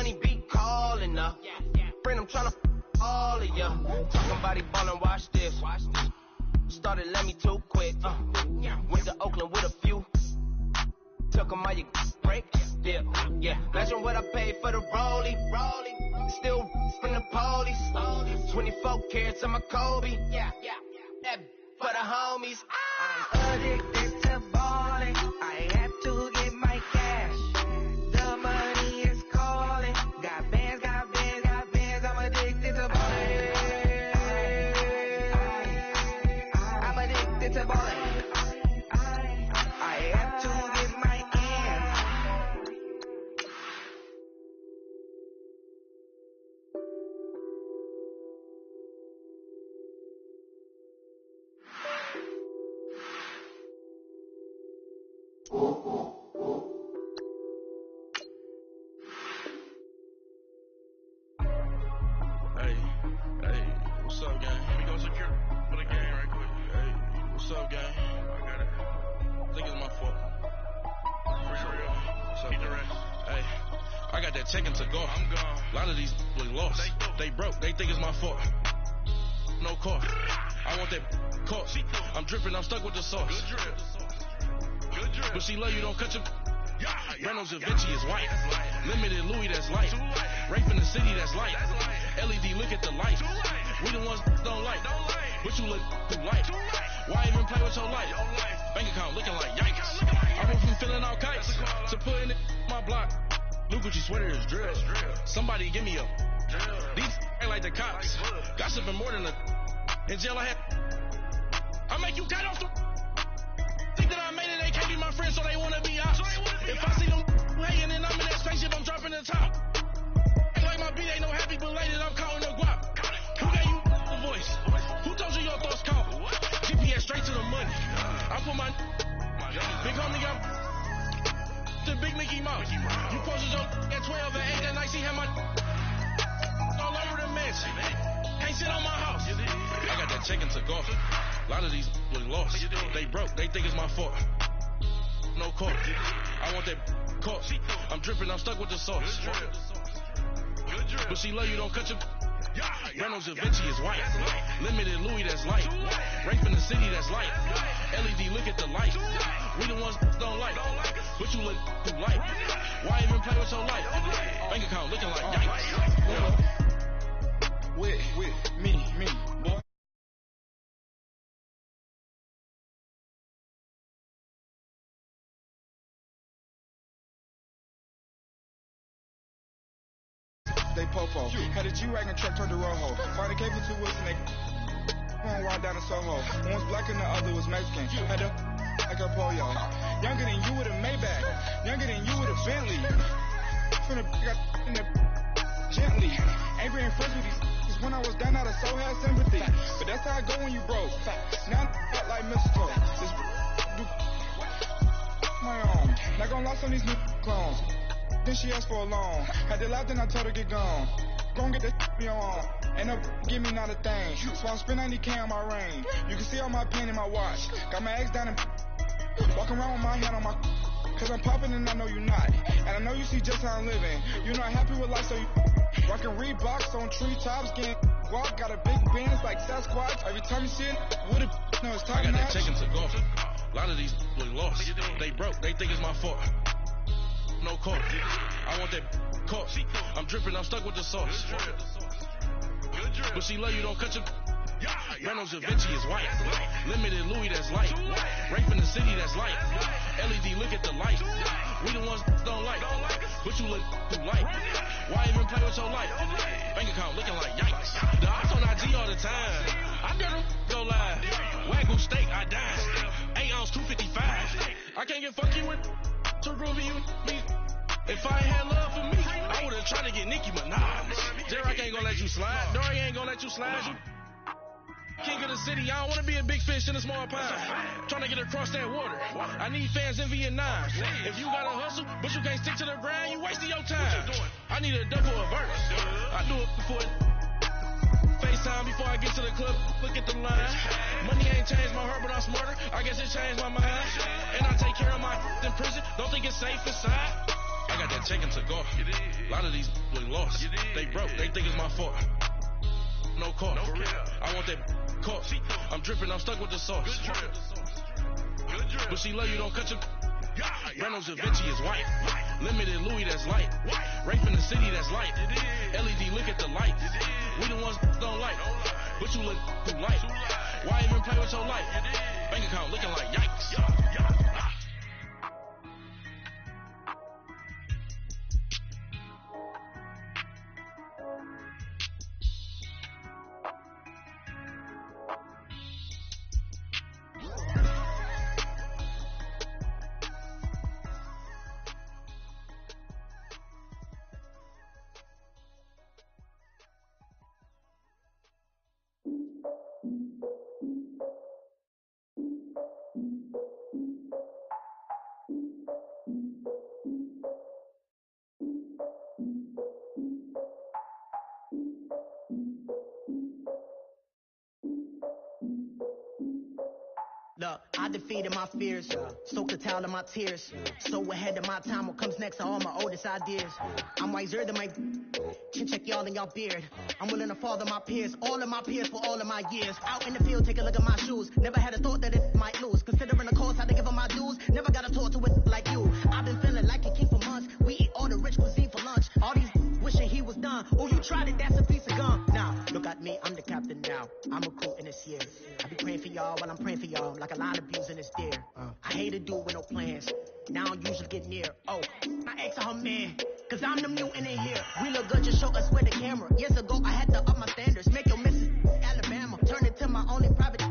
money be calling up. Friend, I'm tryna all of ya. Talking about he ballin', watch this. Started let me too quick. Went to Oakland with a few. Took him all you break. Yeah. Imagine what I paid for the rollie. Still from the police. 24 carats on my Kobe. That for the homies. I'm addicted to balling. I have to get my cash. The money is calling. Got bands. I'm addicted to balling. I'm addicted to balling. I have to get my ends. Hey, what's up, gang? Let me go secure for the game right quick. Hey, what's up, gang? I got it. I think it's my fault. For real. What's up, keep the rest. Hey, I got that check to go. I'm gone. A lot of these was lost. They broke. They think it's my fault. No cost. I want that cost. I'm dripping. I'm stuck with the sauce. Good drip. But she love you. Don't cut your. Reynolds Da Vinci is white. Limited Louis, that's light. Rape in the city, that's light. LED, look at the light. We the ones don't like. But you look too light. Why even play with your life? Bank account looking like yikes. I went from feeling all kites to putting it in my block. New Gucci sweater is drill. Somebody give me a. These ain't like the cops. Gossiping more than a. In jail I had. I make you cut off the. Think that I made it, they can't be my friends, so they wanna be ops. If I see them hanging and I'm in that spaceship, I'm dropping the top. Ain't like my beat, ain't no happy belated, I'm counting the guap. Who gave you the voice? Who told you your thoughts count? GPS straight to the money. I put my big homie got the big Mickey Mouse. You posted your at 12 and 8 that night, she had my all over the mansion. Can't sit on my house. I got that check to golf. A lot of these was lost. They broke. They think it's my fault. No cost. I want that cost. I'm dripping. I'm stuck with the sauce. But she love you. Don't cut your. Reynolds Da Vinci is white. Limited Louis, that's light. Rape in the city, that's light. LED, look at the light. We the ones don't like. But you look too light. Why even play with your life? Bank account looking like yikes. With me, boy. They popo. Had a G-Wagon truck turned to Rojo. Find a cave for 2 weeks and they one ride down to Soho. One was black and the other was Mexican. Had a like a pollo. Younger than you with a Maybach. Younger than you with a Bentley. From the got in the gently. Ain't being friends with these when I was down out of so had sympathy. But that's how I go when you broke. Now I act like mistletoe. This do my own. Not gonna lie on these new clones. Then she asked for a loan. Had to laugh, then I told her get gone. Gon' get that me on. Ain't no give me not a thing. So I spend 90K on my ring. You can see all my pen in my watch. Got my ex down and walking around with my hand on my. Cause I'm popping and I know you not. And I know you see just how I'm living. You're not happy with life, so you rockin' Reeboks on treetops, getting guap. Got a big Benz like Sasquatch. Every time you see it, with it, no, it's top notch. I got that check to golf. A lot of these was lost. They broke. They think it's my fault. No cost. I want that cost. I'm dripping. I'm stuck with the sauce. But she love you. Don't cut your. Reynolds Da Vinci is white. Limited Louis, that's light. Rape in the city, that's light. LED, look at the light. We the ones don't like. But you look too light. Why even play with your life? Bank account looking like yikes. The ops on IG all the time. I got them go live. Wagyu steak, I died. 8 ounce, 255. I can't get fuck you with too groovy you me. If I ain't had love for me, I would've tried to get Nicki Minaj. J-Rock ain't gonna let you slide. Dory ain't gonna let you slide. You king of the city, I don't wanna be a big fish in a small pond. Trying to get across that water. I need fans in Vietnam. If you gotta hustle, but you can't stick to the grind, you wasting your time. I need a double a verse. I do it before FaceTime before I get to the club. Look at the line. Money ain't changed my heart, but I'm smarter. I guess it changed my mind. And I take care of my in prison. Don't think it's safe inside. I got that check to golf. A lot of these was they lost. They broke. They think it's my fault. No call. For real. I want that caught. I'm dripping. I'm stuck with the sauce. But she love you. Don't cut your. Reynolds Da Vinci is white. Limited Louis, that's light. Rape in the city, that's light. LED, look at the light. We the ones don't like. But you look too light. Why even play with your life? Bank account looking like yikes. Look, I defeated my fears, soaked the towel in my tears. So ahead of my time, what comes next are all my oldest ideas. I'm wiser than my chin check y'all in y'all beard. I'm willing to father my peers, all of my peers for all of my years. Out in the field, take a look at my shoes. Never had a thought that it might lose. Considering the cost, how to give them my dues. Never got a talk to it like you. I've been feeling like a king for months. We eat all the rich cuisine for lunch. All these wishing he was done. Oh, you tried it, that's a piece of gum. Now, look at me, I'm the captain now. I'm recruiting this year. I be praying for y'all while I'm praying for y'all. Like a line of bees in this deer. I hate to do with no plans. Now I usually get near. Oh, I ex her man. Cause I'm the mutant in here. We look good, just show us where the camera. Years ago, I had to up my standards. Make your missus Alabama. Turn it to my only private.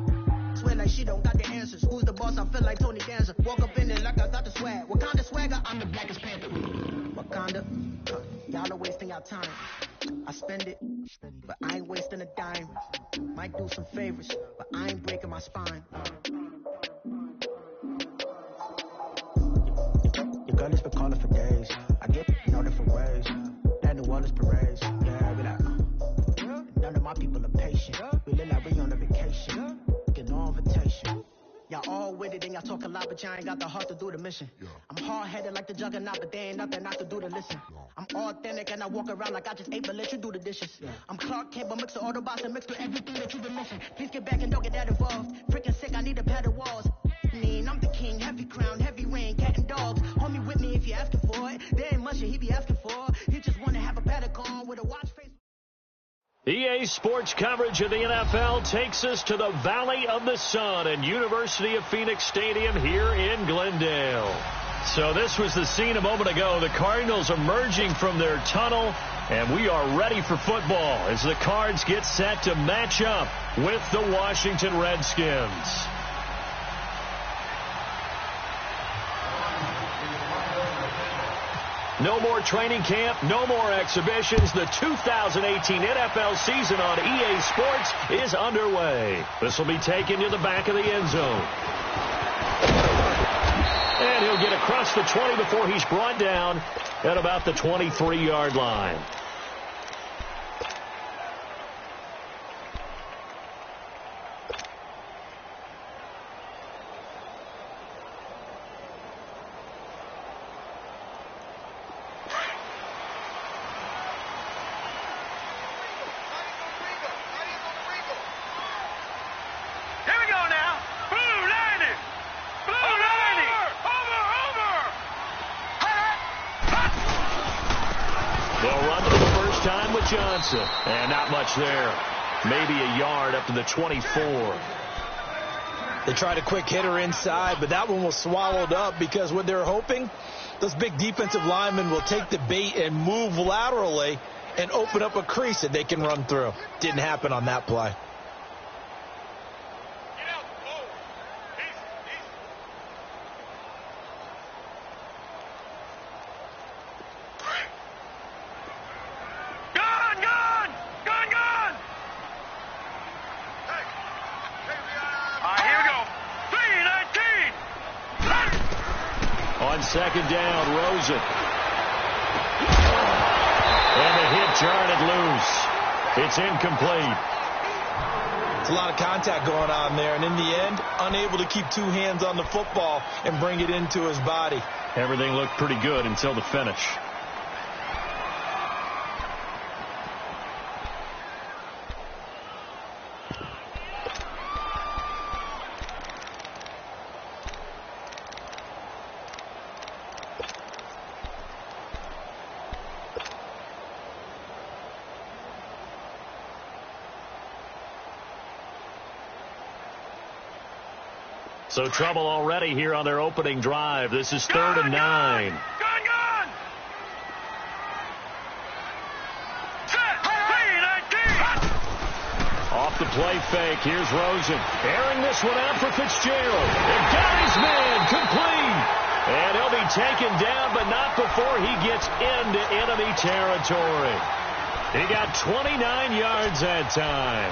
Swear like she don't got the answers. Who's the boss? I feel like Tony Danza. Walk up in there like I got the swag. What kind of swagger? I'm the blackest panther. Wakanda. Y'all are wasting our time. I spend it, but I ain't wasting a dime. Might do some favors, but I ain't breaking my spine. Your girl has been calling for days. I get in all different ways. That New Orleans parades. Yeah, we like. None of my people are patient. We live like we on a vacation. Get no invitation. Y'all all with it and y'all talk a lot, but y'all ain't got the heart to do the mission. I'm hard-headed like the juggernaut, but there ain't nothing not to do to listen. I'm authentic and I walk around like I just ate, but let you do the dishes. I'm Clark Kent, but mix the Autobots and mix with everything that you've been missing. Please get back and don't get that involved. Freaking sick, I need a pad of walls. Mean, I'm the king, heavy crown, heavy rain, cat and dogs. Homie with me if you're asking for it. There ain't much that he be asking for. He just wanna have a paddock on with a watch face. EA Sports coverage of the NFL takes us to the Valley of the Sun and University of Phoenix Stadium here in Glendale. So this was the scene a moment ago. The Cardinals emerging from their tunnel, and we are ready for football as the Cards get set to match up with the Washington Redskins. No more training camp, no more exhibitions. The 2018 NFL season on EA Sports is underway. This will be taken to the back of the end zone. And he'll get across the 20 before he's brought down at about the 23-yard line. And not much there. Maybe a yard up to the 24. They tried a quick hitter inside, but that one was swallowed up because what they're hoping, those big defensive linemen will take the bait and move laterally and open up a crease that they can run through. Didn't happen on that play. Second down, Rosen. And the hit jarred loose. It's incomplete. It's a lot of contact going on there, and in the end, unable to keep two hands on the football and bring it into his body. Everything looked pretty good until the finish. So trouble already here on their opening drive. This is 3rd and 9. Gun! Off the play fake, here's Rosen. Airing this one out for Fitzgerald. And got his man, complete. And he'll be taken down, but not before he gets into enemy territory. He got 29 yards that time.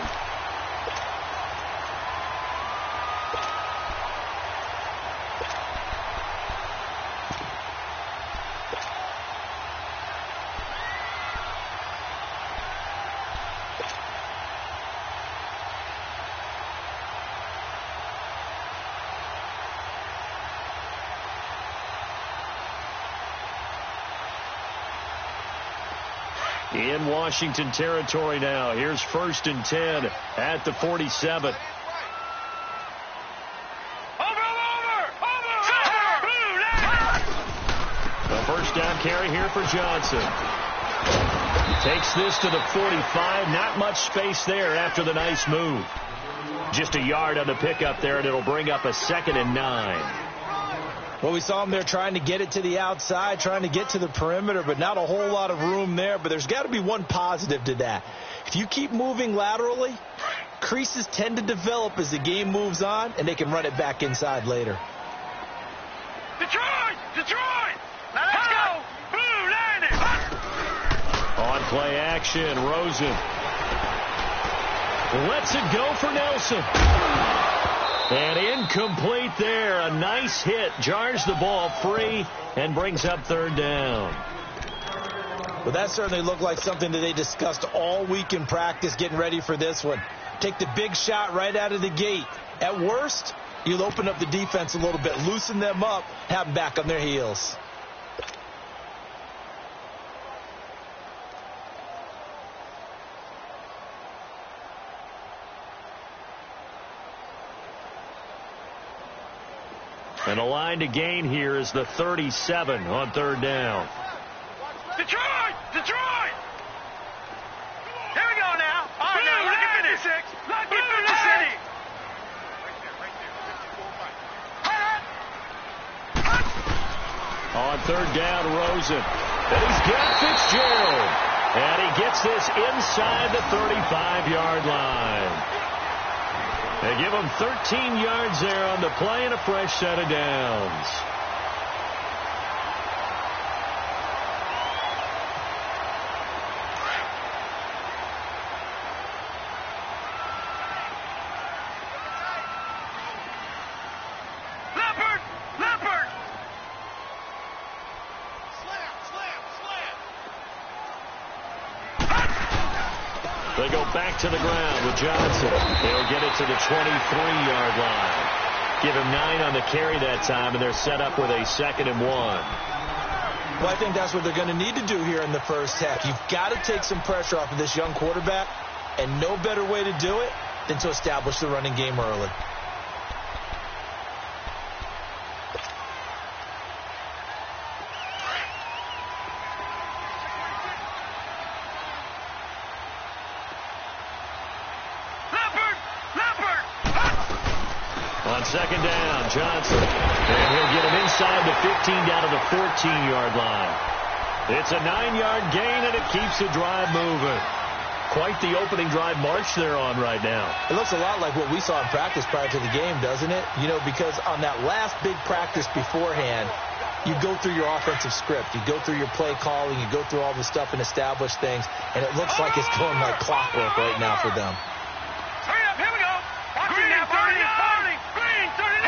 In Washington territory now. Here's 1st and 10 at the 47. A first down carry here for Johnson. Takes this to the 45. Not much space there after the nice move. Just a yard on the pickup there, and it'll bring up a 2nd and 9. Well, we saw him there trying to get it to the outside, trying to get to the perimeter, but not a whole lot of room there. But there's got to be one positive to that. If you keep moving laterally, creases tend to develop as the game moves on, and they can run it back inside later. Detroit! Now let's go! Blue landing! On play action, Rosen lets it go for Nelson. And incomplete there. A nice hit. Jars the ball free and brings up 3rd down. Well, that certainly looked like something that they discussed all week in practice getting ready for this one. Take the big shot right out of the gate. At worst, you'll open up the defense a little bit, loosen them up, have them back on their heels. And the line to gain here is the 37 on 3rd down. Detroit! Here we go now. All right, now, lucky 56. Lucky 56. On 3rd down, Rosen. And he's got Fitzgerald. And he gets this inside the 35-yard line. They give him 13 yards there on the play and a fresh set of downs. Leopard! They go back to the ground with Johnson. They'll get it to the 23-yard line. Give him 9 on the carry that time, and they're set up with a 2nd and 1. Well, I think that's what they're going to need to do here in the first half. You've got to take some pressure off of this young quarterback, and no better way to do it than to establish the running game early. On 2nd down, Johnson. And he'll get him inside the 15 down to the 14-yard line. It's a 9-yard gain, and it keeps the drive moving. Quite the opening drive march they're on right now. It looks a lot like what we saw in practice prior to the game, doesn't it? You know, because on that last big practice beforehand, you go through your offensive script. You go through your play calling. You go through all the stuff and establish things. And it looks like it's going like clockwork right now for them. Hurry up, here we go. Green 39. Green 39.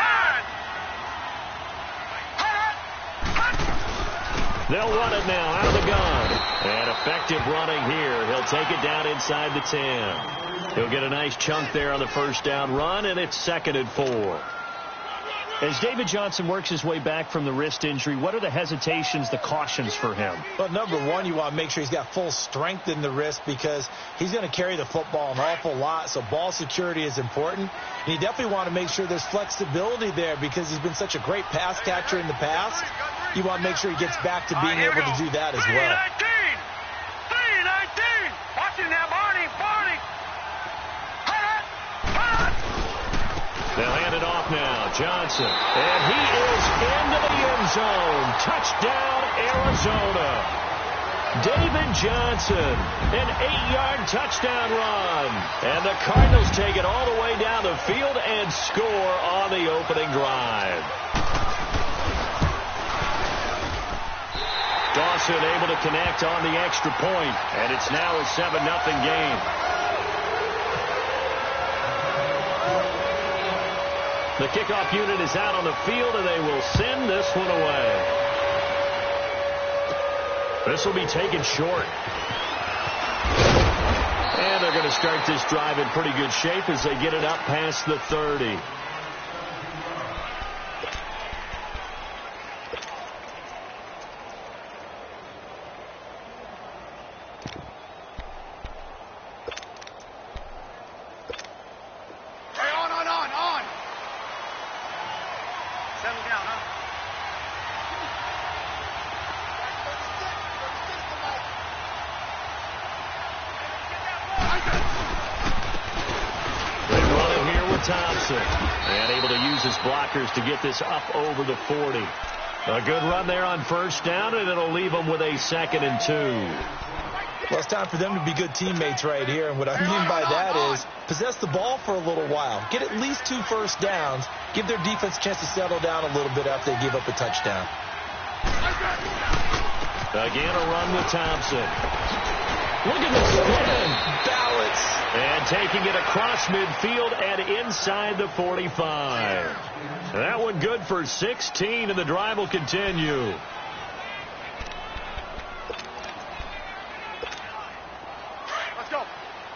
They'll run it now out of the gun. And effective running here. He'll take it down inside the 10. He'll get a nice chunk there on the first down run, and it's 2nd and 4. As David Johnson works his way back from the wrist injury, what are the hesitations, the cautions for him? Well, number one, you want to make sure he's got full strength in the wrist because he's going to carry the football an awful lot, so ball security is important. And you definitely want to make sure there's flexibility there because he's been such a great pass catcher in the past. You want to make sure he gets back to being able to do that as well. 3-19. Watch him now, Barney. They'll hand it off now Johnson. And he is into the end zone. Touchdown, Arizona. David Johnson, an 8-yard touchdown run. And the Cardinals take it all the way down the field and score on the opening drive. Dawson able to connect on the extra point, and it's now a 7-0 game. The kickoff unit is out on the field, and they will send this one away. This will be taken short. And they're going to start this drive in pretty good shape as they get it up past the 30. Thompson, and able to use his blockers to get this up over the 40. A good run there on first down, and it'll leave them with a 2nd and 2. Well, it's time for them to be good teammates right here, and what I mean by that is possess the ball for a little while. Get at least 2 first downs. Give their defense a chance to settle down a little bit after they give up a touchdown. Again, a run with Thompson. Look at this spin. Balance. And taking it across midfield and inside the 45. That one good for 16, and the drive will continue. Let's go.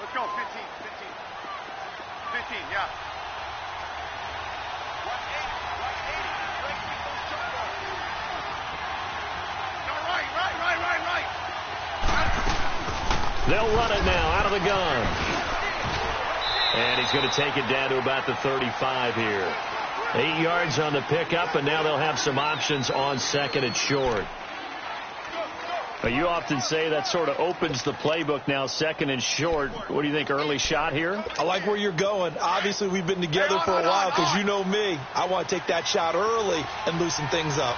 Let's go. 15, yeah. 180. Right. They'll run it now out of the gun. And he's going to take it down to about the 35 here. 8 yards on the pickup, and now they'll have some options on 2nd and short. But you often say that sort of opens the playbook now, 2nd and short. What do you think, early shot here? I like where you're going. Obviously, we've been together for a while because you know me. I want to take that shot early and loosen things up.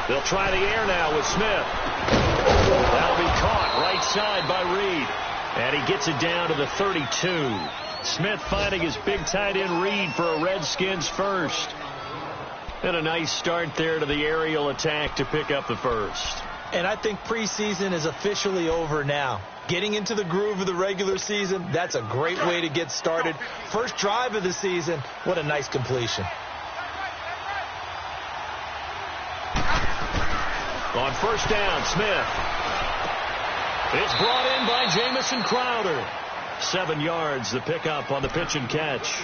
They'll try the air now with Smith. That'll be caught right side by Reed. And he gets it down to the 32. Smith finding his big tight end Reed for a Redskins first. And a nice start there to the aerial attack to pick up the first. And I think preseason is officially over now. Getting into the groove of the regular season, that's a great way to get started. First drive of the season, what a nice completion. On first down, Smith. It's brought in by Jamison Crowder. 7 yards, the pickup on the pitch and catch.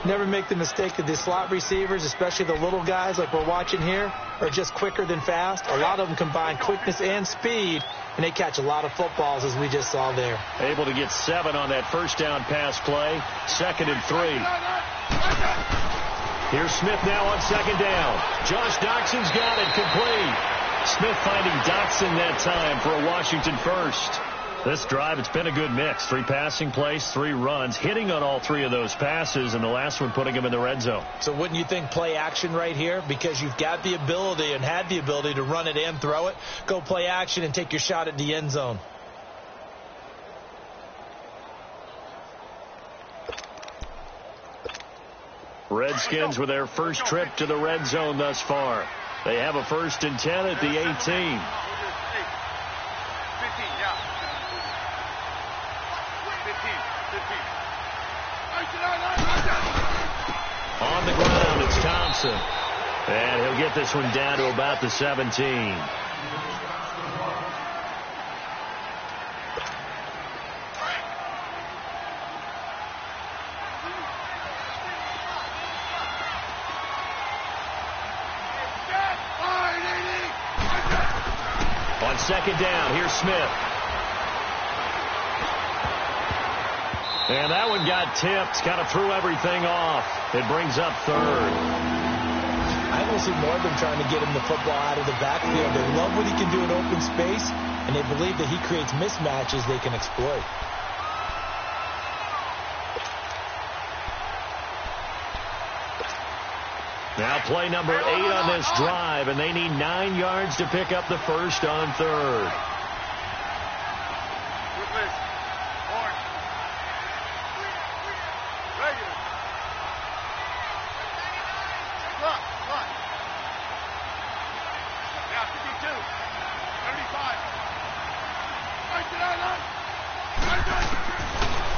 Never make the mistake of the slot receivers, especially the little guys like we're watching here, are just quicker than fast. A lot of them combine quickness and speed, and they catch a lot of footballs, as we just saw there. Able to get 7 on that first down pass play. 2nd and 3. Here's Smith now on 2nd down. Josh Doxson's got it complete. Smith finding Doxson that time for a Washington first. This drive, it's been a good mix. 3 passing plays, 3 runs, hitting on all 3 of those passes, and the last one putting him in the red zone. So wouldn't you think play action right here? Because you've got the ability and had the ability to run it and throw it. Go play action and take your shot at the end zone. Redskins with their first trip to the red zone thus far. They have a 1st and 10 at the 18. 15, yeah. On the ground, it's Thompson. And he'll get this one down to about the 17. On 2nd down, here's Smith. And that one got tipped, kind of threw everything off. It brings up 3rd. I don't see more of them trying to get him the football out of the backfield. They love what he can do in open space, and they believe that he creates mismatches they can exploit. Now play number 8 on this drive, and they need 9 yards to pick up the first on third.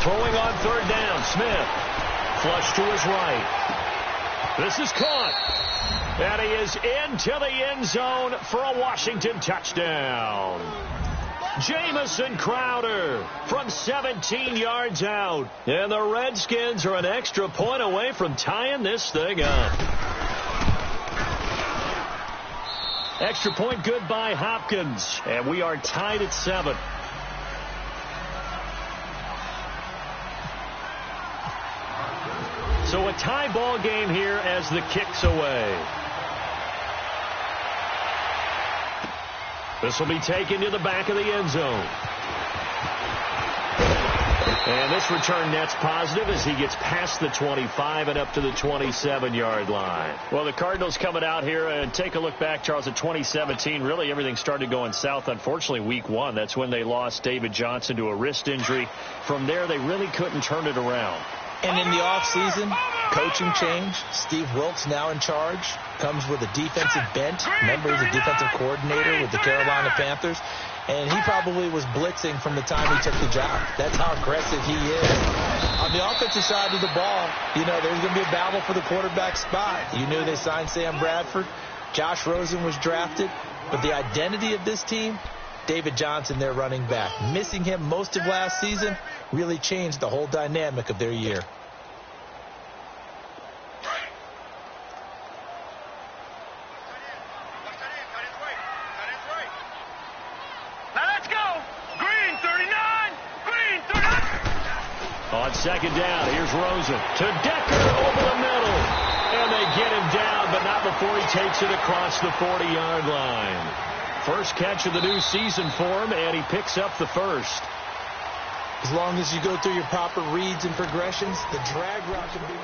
Throwing on third down, Smith. Flush to his right. This is caught. And he is into the end zone for a Washington touchdown. Jamison Crowder from 17 yards out. And the Redskins are an extra point away from tying this thing up. Extra point good by Hopkins. And we are tied at 7. So a tie ball game here as the kick's away. This will be taken to the back of the end zone. And this return net's positive as he gets past the 25 and up to the 27-yard line. Well, the Cardinals coming out here, and take a look back, Charles, at 2017. Really, everything started going south, unfortunately, week 1. That's when they lost David Johnson to a wrist injury. From there, they really couldn't turn it around. And in the offseason, coaching change. Steve Wilkes now in charge. Comes with a defensive bent. Remember, he's a defensive coordinator with the Carolina Panthers. And he probably was blitzing from the time he took the job. That's how aggressive he is. On the offensive side of the ball, you know, there's going to be a battle for the quarterback spot. You knew they signed Sam Bradford. Josh Rosen was drafted. But the identity of this team, David Johnson, their running back. Missing him most of last season really changed the whole dynamic of their year. On second down, here's Rosen to Decker over the middle. And they get him down, but not before he takes it across the 40-yard line. First catch of the new season for him, and he picks up the first. As long as you go through your proper reads and progressions, the drag route can be...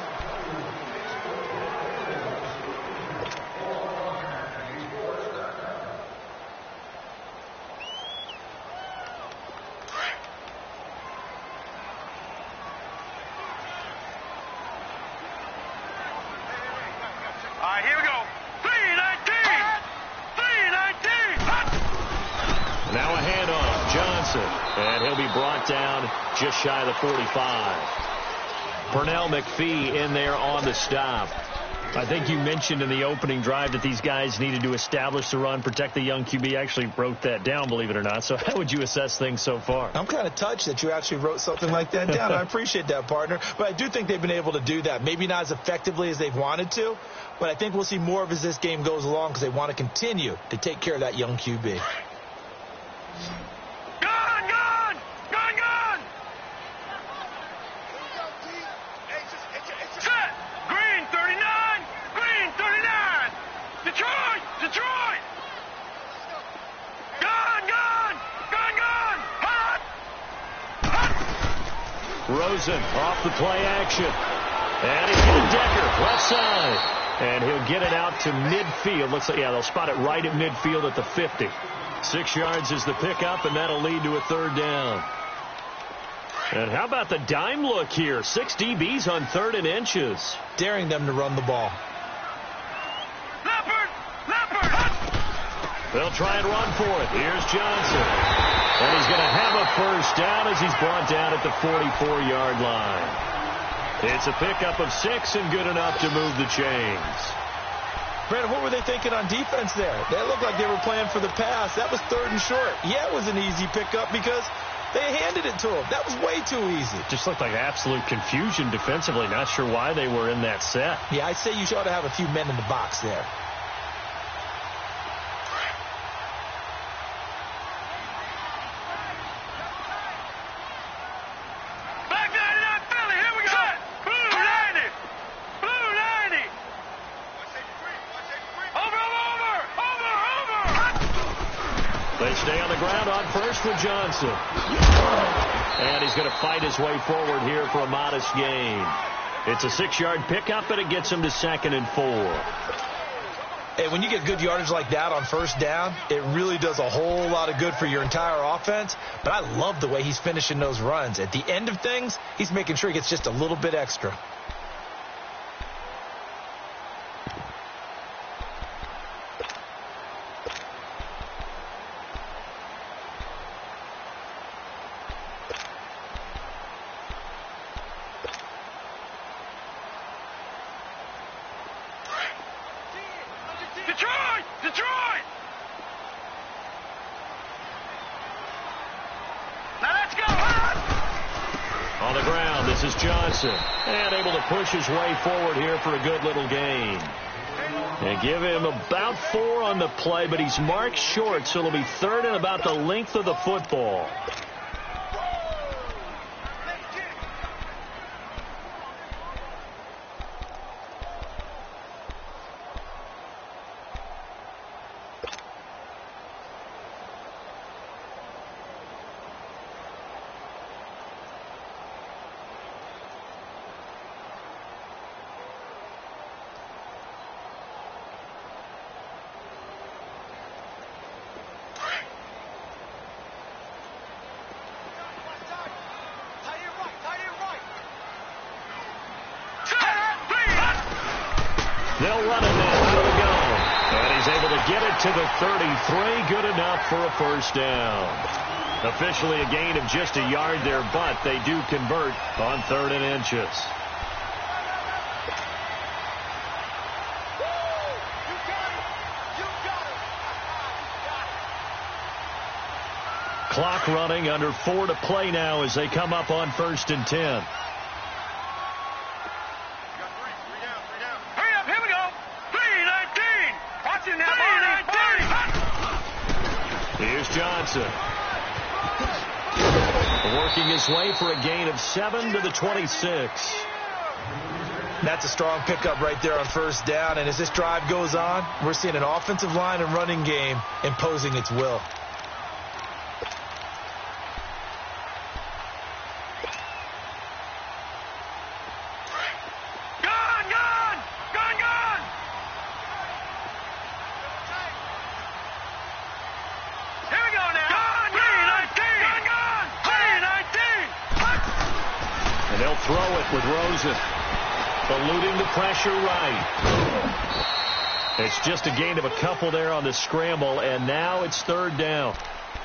And he'll be brought down just shy of the 45. Pernell McPhee in there on the stop. I think you mentioned in the opening drive that these guys needed to establish the run, protect the young QB. I actually wrote that down, believe it or not. So how would you assess things so far? I'm kind of touched that you actually wrote something like that down. I appreciate that, partner. But I do think they've been able to do that. Maybe not as effectively as they've wanted to, but I think we'll see more of as this game goes along because they want to continue to take care of that young QB. Rosen off the play action. And he's getting Decker left side. And he'll get it out to midfield. Looks like, yeah, they'll spot it right at midfield at the 50. 6 yards is the pickup, and that'll lead to a third down. And how about the dime look here? 6 DBs on 3rd and inches. Daring them to run the ball. They'll try and run for it. Here's Johnson. And he's going to have a first down as he's brought down at the 44-yard line. It's a pickup of 6 and good enough to move the chains. Brandon, what were they thinking on defense there? They looked like they were playing for the pass. That was 3rd and short. Yeah, it was an easy pickup because they handed it to him. That was way too easy. Just looked like absolute confusion defensively. Not sure why they were in that set. Yeah, I'd say you ought to have a few men in the box there. They stay on the ground on first with Johnson. And he's going to fight his way forward here for a modest gain. It's a 6-yard pickup, and it gets him to 2nd and 4. Hey, when you get good yardage like that on first down, it really does a whole lot of good for your entire offense. But I love the way he's finishing those runs. At the end of things, he's making sure he gets just a little bit extra. Detroit! Now let's go! On the ground, this is Johnson. And able to push his way forward here for a good little gain. And give him about 4 on the play, but he's marked short, so it'll be 3rd and about the length of the football. They'll run it now out of the gun. And he's able to get it to the 33. Good enough for a first down. Officially a gain of just a yard there, but they do convert on 3rd and inches. Clock running, under 4 to play now as they come up on 1st and 10. Here's Johnson. Working his way for a gain of 7 to the 26. That's a strong pickup right there on first down. And as this drive goes on, we're seeing an offensive line and running game imposing its will. Throw it with Rosen. Eluding the pressure right. It's just a gain of a couple there on the scramble, and now it's 3rd down.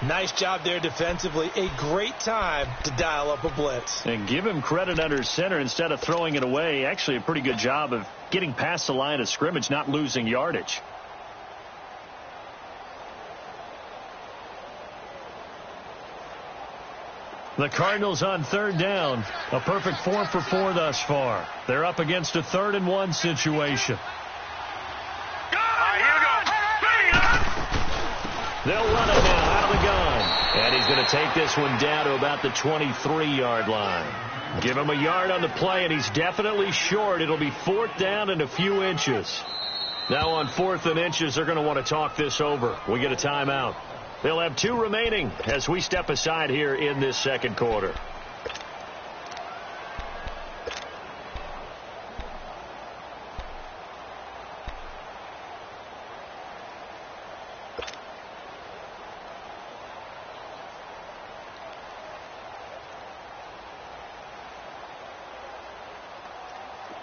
Nice job there defensively. A great time to dial up a blitz. And give him credit under center instead of throwing it away. Actually a pretty good job of getting past the line of scrimmage, not losing yardage. The Cardinals on 3rd down. A perfect 4 for 4 thus far. They're up against a 3rd and 1 situation. They'll run it now out of the gun. And he's going to take this one down to about the 23-yard line. Give him a yard on the play, and he's definitely short. It'll be 4th down and a few inches. Now on 4th and inches, they're going to want to talk this over. We get a timeout. They'll have 2 remaining as we step aside here in this 2nd quarter.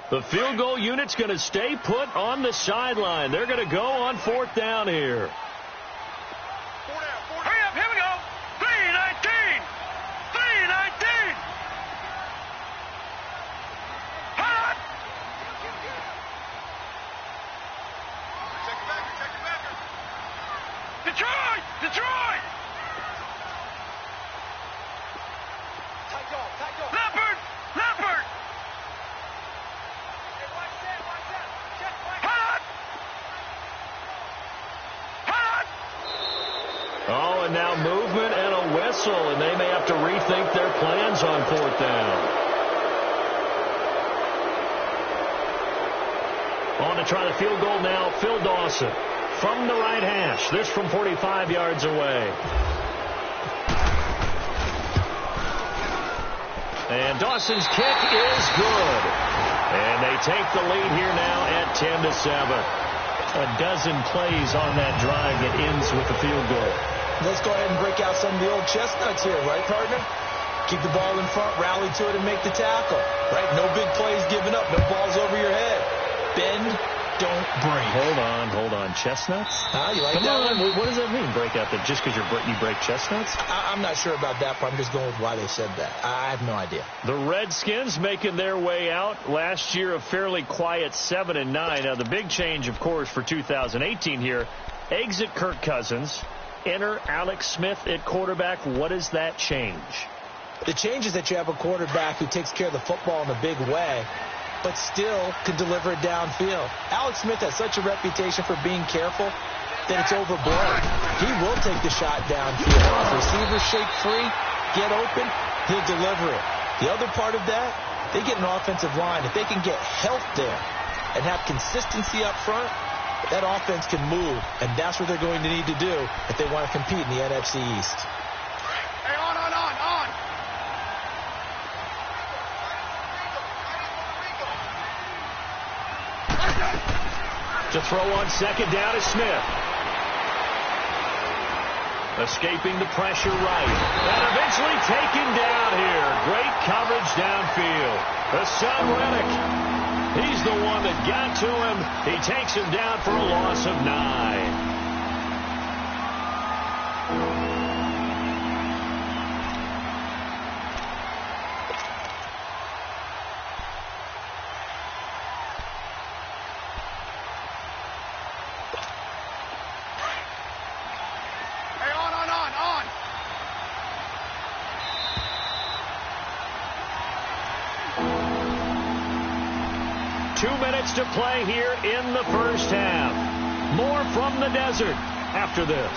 The field goal unit's going to stay put on the sideline. They're going to go on 4th down here. Detroit! Leopard! Oh, and now movement and a whistle, and they may have to rethink their plans on 4th down. On to try the field goal now, Phil Dawson. From the right hash, this from 45 yards away. And Dawson's kick is good. And they take the lead here now at 10-7. A dozen plays on that drive that ends with a field goal. Let's go ahead and break out some of the old chestnuts here, right, partner? Keep the ball in front, rally to it, and make the tackle, right? No big plays given up, no balls over your head. Bend, don't break. Hold on. Chestnuts? You like Come that on. one? What does that mean, break out? That just because you break chestnuts? I'm not sure about that, but I'm just going with why they said that. I have no idea. The Redskins making their way out. Last year, a fairly quiet 7-9. Now, the big change, of course, for 2018 here, exit Kirk Cousins, enter Alex Smith at quarterback. What does that change? The change is that you have a quarterback who takes care of the football in a big way, but still can deliver it downfield. Alex Smith has such a reputation for being careful that it's overblown. He will take the shot downfield. If receivers shake free, get open, he'll deliver it. The other part of that, they get an offensive line. If they can get health there and have consistency up front, that offense can move, and that's what they're going to need to do if they want to compete in the NFC East. Hey, on. To throw on second down is Smith. Escaping the pressure right. And eventually taken down here. Great coverage downfield. Hassan Reddick. He's the one that got to him. He takes him down for a loss of 9. To play here in the first half. More from the desert after this.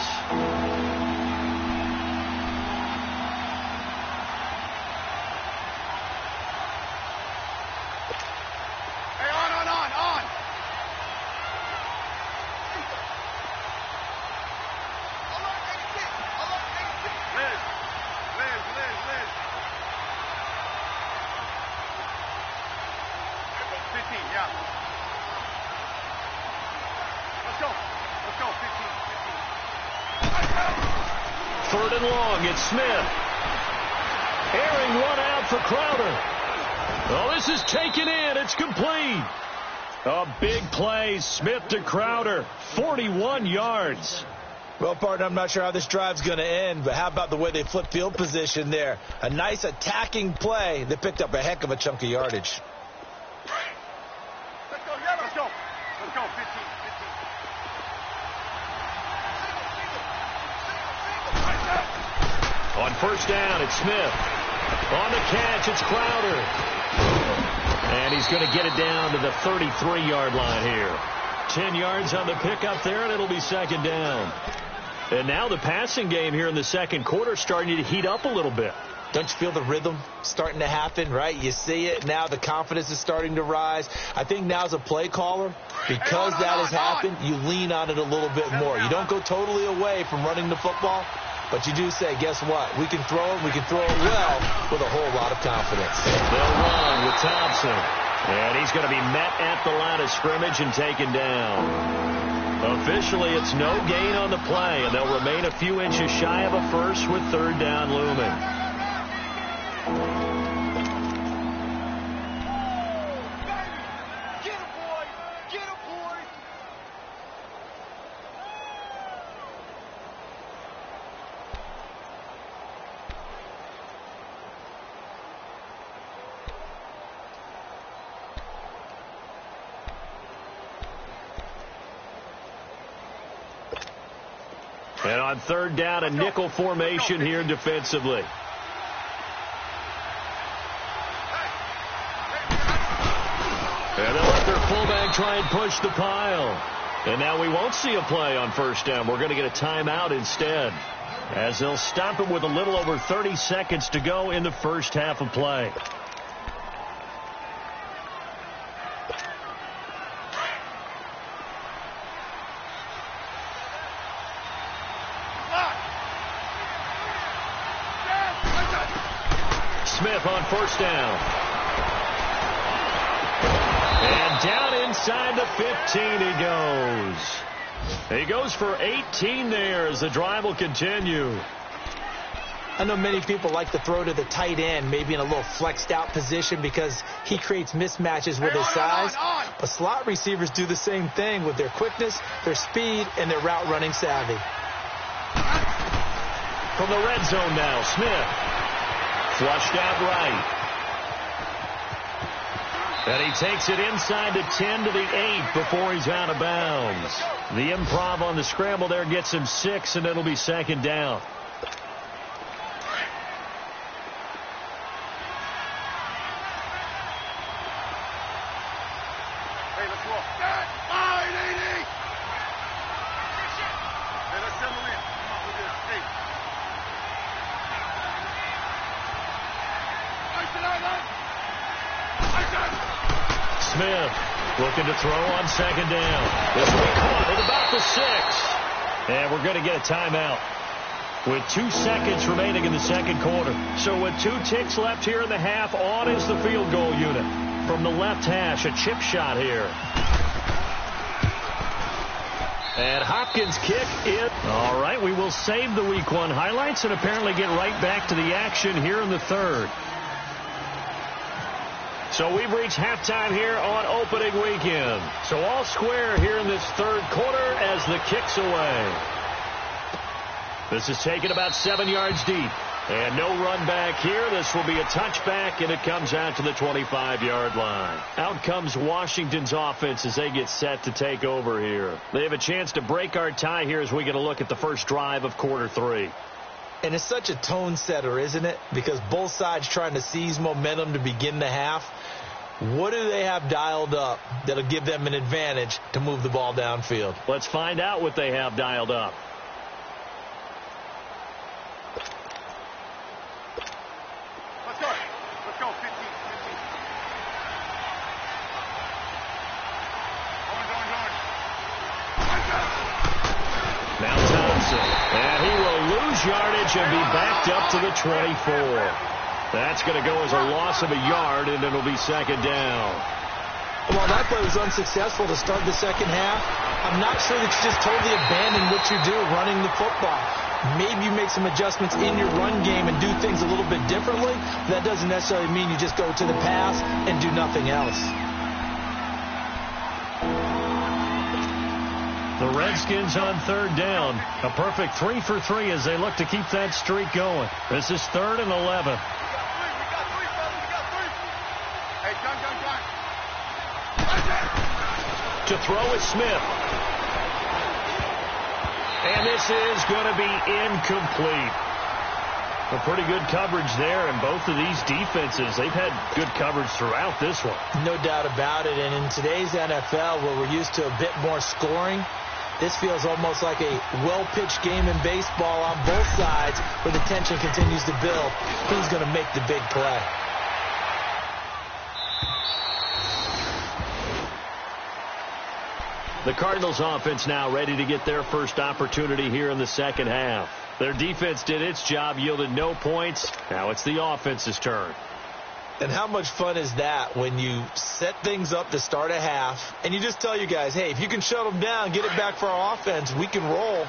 Third and long, it's Smith. Airing one out for Crowder. Oh, this is taken in. It's complete. A big play, Smith to Crowder. 41 yards. Well, partner, I'm not sure how this drive's going to end, but how about the way they flip field position there? A nice attacking play that picked up a heck of a chunk of yardage. Let's go. 15. On first down, it's Smith. On the catch, it's Crowder. And he's going to get it down to the 33-yard line here. 10 yards on the pickup there, and it'll be second down. And now the passing game here in the second quarter starting to heat up a little bit. Don't you feel the rhythm starting to happen, right? You see it. Now the confidence is starting to rise. I think now as a play caller, because that has happened, you lean on it a little bit more. You don't go totally away from running the football, but you do say, guess what? We can throw it. We can throw it well with a whole lot of confidence. They'll run with Thompson. And he's going to be met at the line of scrimmage and taken down. Officially, it's no gain on the play, and they'll remain a few inches shy of a first with third down looming. And on third down, a nickel formation here defensively. And they'll let their fullback try and push the pile. And now we won't see a play on first down. We're going to get a timeout instead, as they'll stop it with a little over 30 seconds to go in the first half of play. Smith on first down. Down inside the 15 he goes. He goes for 18 there as the drive will continue. I know many people like to throw to the tight end, maybe in a little flexed out position because he creates mismatches with his size. But slot receivers do the same thing with their quickness, their speed, and their route running savvy. From the red zone now, Smith. Flushed out right. And he takes it inside the 10 to the 8 before he's out of bounds. The improv on the scramble there gets him 6, and it'll be second down. Hey, let's walk. Oh, hey, let's settle in. Come on, we'll do this. Hey. Smith looking to throw on second down. This will be caught at about the 6. And we're going to get a timeout with 2 seconds remaining in the second quarter. So with 2 ticks left here in the half, on is the field goal unit. From the left hash, a chip shot here. And Hopkins kick it. All right, we will save the Week 1 highlights and apparently get right back to the action here in the third. So we've reached halftime here on opening weekend. So all square here in this third quarter as the kick's away. This is taken about 7 yards deep. And no run back here. This will be a touchback, and it comes out to the 25-yard line. Out comes Washington's offense as they get set to take over here. They have a chance to break our tie here as we get a look at the first drive of quarter 3. And it's such a tone setter, isn't it? Because both sides trying to seize momentum to begin the half. What do they have dialed up that'll give them an advantage to move the ball downfield? Let's find out what they have dialed up. Let's go, 15. Now Thompson, and he will lose yardage and be backed up to the 24. That's going to go as a loss of a yard, and it'll be second down. Well, that play was unsuccessful to start the second half. I'm not sure that you just totally abandon what you do running the football. Maybe you make some adjustments in your run game and do things a little bit differently. That doesn't necessarily mean you just go to the pass and do nothing else. The Redskins on third down. A perfect 3 for 3 as they look to keep that streak going. This is 3rd and 11. Hey, John. To throw is Smith. And this is going to be incomplete. A pretty good coverage there, and both of these defenses, they've had good coverage throughout this one. No doubt about it, and in today's NFL, where we're used to a bit more scoring, this feels almost like a well-pitched game in baseball on both sides where the tension continues to build. Who's going to make the big play? The Cardinals offense now ready to get their first opportunity here in the second half. Their defense did its job, yielded no points. Now it's the offense's turn. And how much fun is that when you set things up to start a half and you just tell you guys, hey, if you can shut them down, get it back for our offense, we can roll.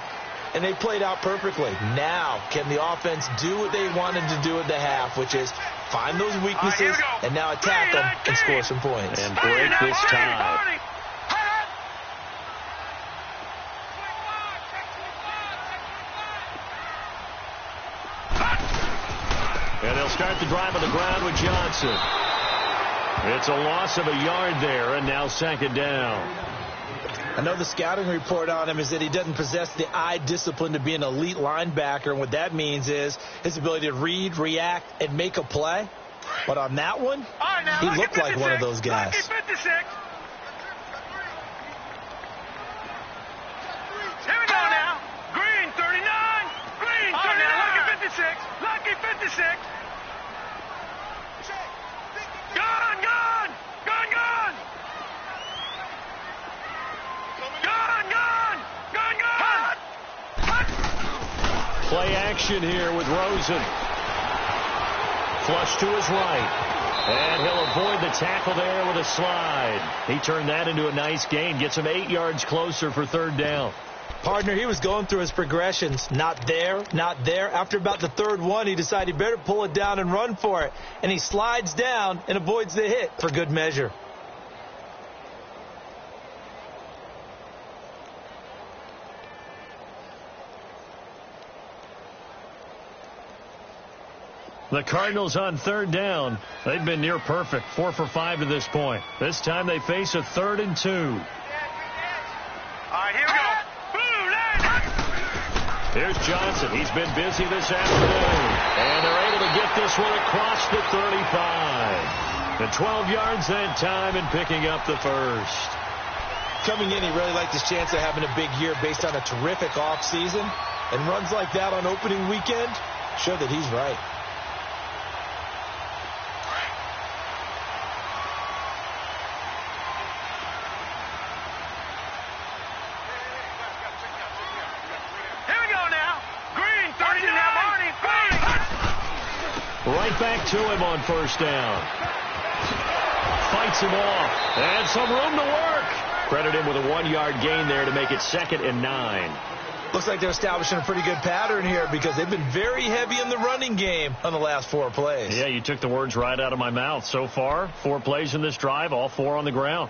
And they played out perfectly. Now, can the offense do what they wanted to do at the half, which is find those weaknesses and now attack them and score some points. And break this tie. And they'll start the drive on the ground with Johnson. It's a loss of a yard there, and now second down. I know the scouting report on him is that he doesn't possess the eye discipline to be an elite linebacker, and what that means is his ability to read, react, and make a play. But on that one, he looked like one of those guys. Here we go now. Green, 39. Green, 39. Lucky 56. Lucky 56. Gone. Gone. Play action here with Rosen. Flush to his right. And he'll avoid the tackle there with a slide. He turned that into a nice gain. Gets him 8 yards closer for third down. Partner, he was going through his progressions. Not there, not there. After about the third one, he decided he better pull it down and run for it. And he slides down and avoids the hit for good measure. The Cardinals on third down. They've been near perfect, 4 for 5 to this point. This time they face a 3rd and 2. All right, here we go. Here's Johnson. He's been busy this afternoon. And they're able to get this one across the 35. The 12 yards that time and picking up the first. Coming in, he really liked his chance of having a big year based on a terrific offseason. And runs like that on opening weekend show that he's right. Right back to him on first down. Fights him off. And some room to work. Credit him with a 1-yard gain there to make it 2nd and 9. Looks like they're establishing a pretty good pattern here because they've been very heavy in the running game on the last 4 plays. Yeah, you took the words right out of my mouth. So far, 4 plays in this drive, all 4 on the ground.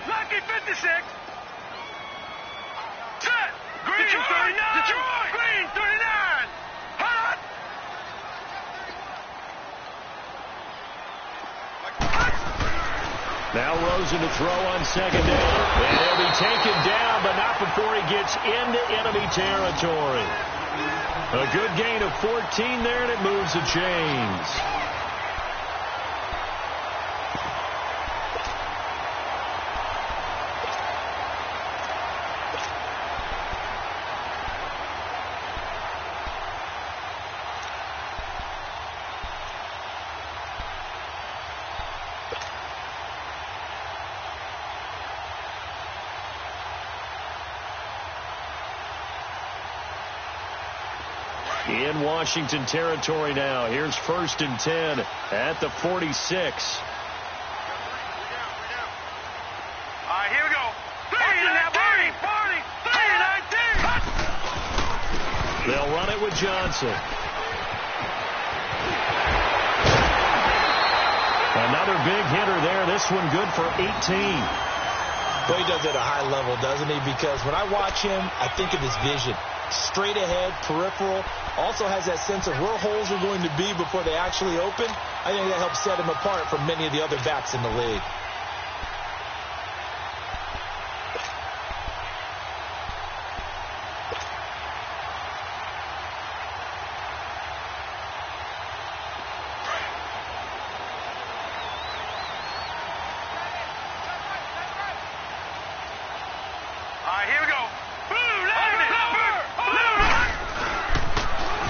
Lucky 56. Set. Green 39. Detroit. Green 39. Hot. Now Rosen to throw on 2nd down. And he'll be taken down, but not before he gets into enemy territory. A good gain of 14 there, and it moves the chains. In Washington territory now. Here's 1st and 10 at the 46. All right, here we go. 3-19. They'll run it with Johnson. Another big hitter there. This one good for 18. Well, he does it at a high level, doesn't he? Because when I watch him, I think of his vision. Straight ahead, peripheral, also has that sense of where holes are going to be before they actually open. I think that helps set him apart from many of the other backs in the league.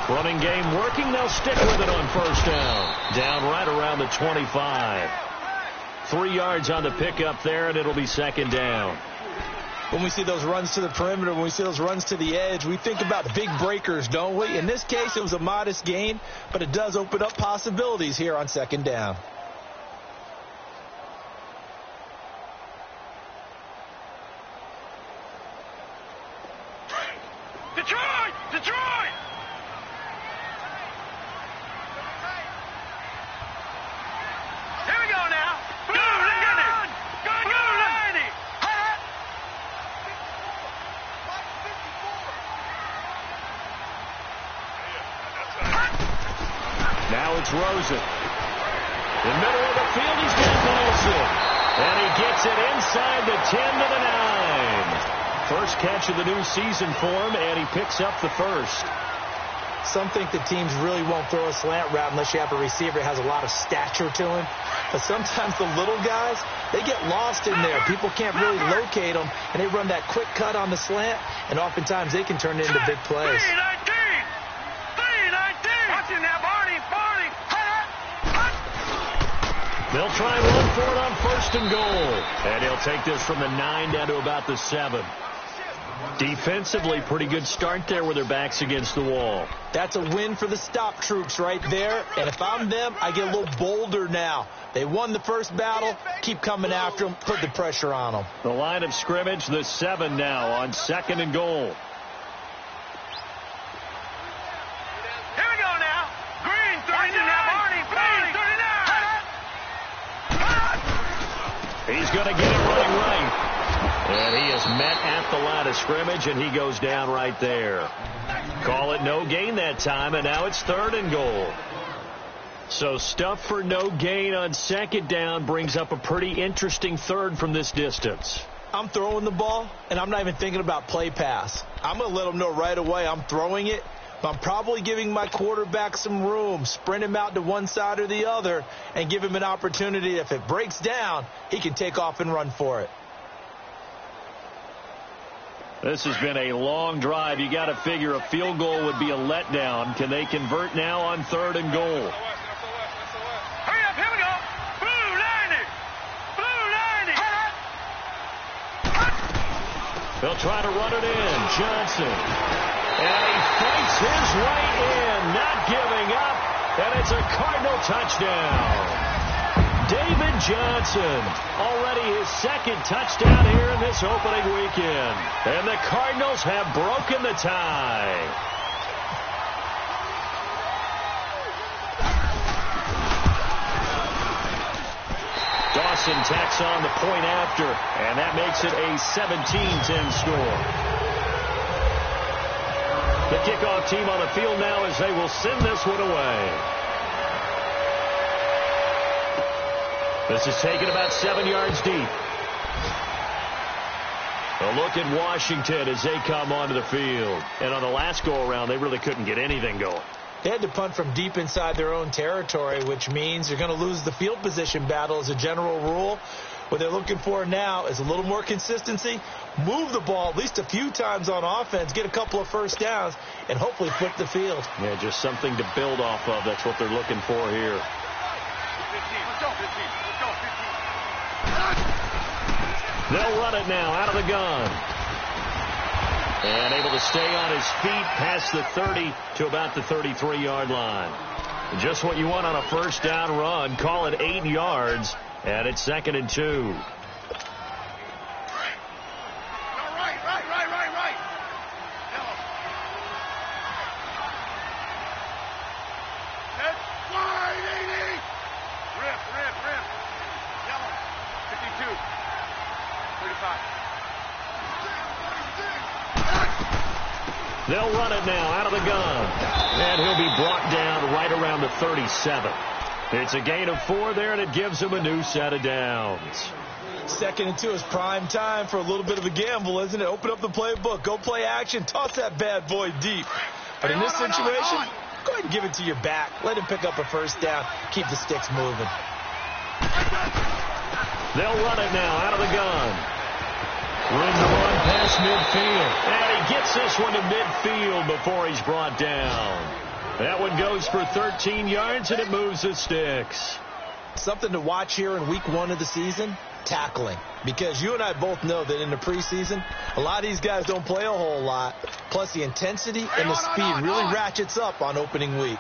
Running game working. They'll stick with it on first down. Down right around the 25. 3 yards on the pickup there, and it'll be 2nd down. When we see those runs to the perimeter, when we see those runs to the edge, we think about big breakers, don't we? In this case, it was a modest gain, but it does open up possibilities here on 2nd down. Detroit! Detroit! Here we go now. Go, Laney! Go, Laney! Now it's Rosen. In the middle of the field, he's got Wilson. And he gets it inside the 10 to the 9. First catch of the new season for him, and he picks up the first. Some think that teams really won't throw a slant route unless you have a receiver that has a lot of stature to him. But sometimes the little guys, they get lost in there. People can't really locate them, and they run that quick cut on the slant, and oftentimes they can turn it into big plays. 3-19! 3-19! Watch him now, Barney! They'll try and run for it on 1st and goal. And he'll take this from the 9 down to about the 7. Defensively, pretty good start there with their backs against the wall. That's a win for the stop troops right there. And if I'm them, I get a little bolder now. They won the first battle. Keep coming after them. Put the pressure on them. The line of scrimmage, the 7 now on 2nd and goal. Here we go now. Green 39. Green 39. He's going to get it running right. And he is met at the line of scrimmage, and he goes down right there. Call it no gain that time, and now it's 3rd and goal. So stuff for no gain on 2nd down brings up a pretty interesting 3rd from this distance. I'm throwing the ball, and I'm not even thinking about play pass. I'm going to let them know right away I'm throwing it, but I'm probably giving my quarterback some room, sprint him out to one side or the other, and give him an opportunity. If it breaks down, he can take off and run for it. This has been a long drive. You got to figure a field goal would be a letdown. Can they convert now on 3rd and goal? Hurry up, here we go. Blue 90. Blue 90. They'll try to run it in. Johnson. And he fights his way in, not giving up. And it's a Cardinal touchdown. David Johnson, already his 2nd touchdown here in this opening weekend. And the Cardinals have broken the tie. Dawson tacks on the point after, and that makes it a 17-10 score. The kickoff team on the field now as they will send this one away. This is taken about 7 yards deep. A look at Washington as they come onto the field. And on the last go-around, they really couldn't get anything going. They had to punt from deep inside their own territory, which means they're going to lose the field position battle as a general rule. What they're looking for now is a little more consistency, move the ball at least a few times on offense, get a couple of first downs, and hopefully flip the field. Yeah, just something to build off of. That's what they're looking for here. They'll run it now out of the gun. And able to stay on his feet past the 30 to about the 33-yard line. Just what you want on a first down run. Call it 8 yards, and it's 2nd and 2. They'll run it now out of the gun. And he'll be brought down right around the 37. It's a gain of 4 there, and it gives him a new set of downs. 2nd and 2 is prime time for a little bit of a gamble, isn't it? Open up the playbook, go play action, toss that bad boy deep. But in this situation, go ahead and give it to your back. Let him pick up a first down. Keep the sticks moving. They'll run it now out of the gun. Room to run past midfield. And he gets this one to midfield before he's brought down. That one goes for 13 yards, and it moves the sticks. Something to watch here in week 1 of the season, tackling. Because you and I both know that in the preseason, a lot of these guys don't play a whole lot. Plus the intensity and the speed really ratchets up on opening week.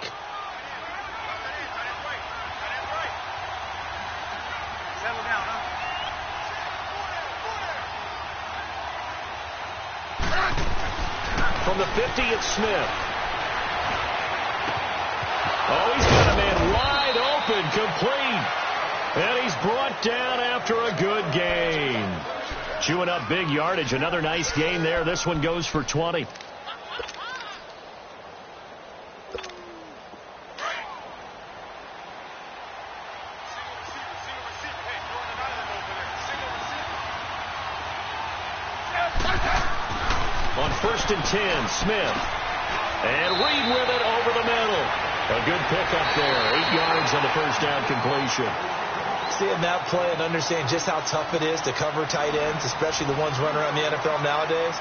From the 50, it's Smith. Oh, he's got a man wide open, complete. And he's brought down after a good gain. Chewing up big yardage. Another nice gain there. This one goes for 20. On 1st and 10, Smith. And Reed with it over the middle. A good pickup there. 8 yards on the first down completion. Seeing that play and understanding just how tough it is to cover tight ends, especially the ones running around the NFL nowadays,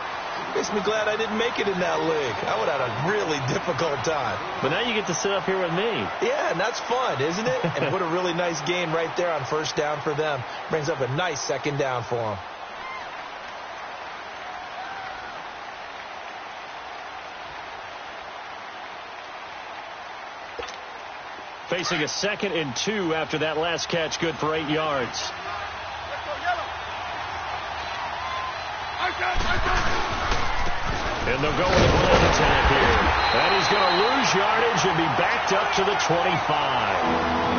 Makes me glad I didn't make it in that league. I would have had a really difficult time. But now you get to sit up here with me. Yeah, and that's fun, isn't it? And what a really nice gain right there on first down for them. Brings up a nice second down for them. Facing a 2nd and 2 after that last catch, good for 8 yards. And they'll go with a blitz attack here. And he's going to lose yardage and be backed up to the 25.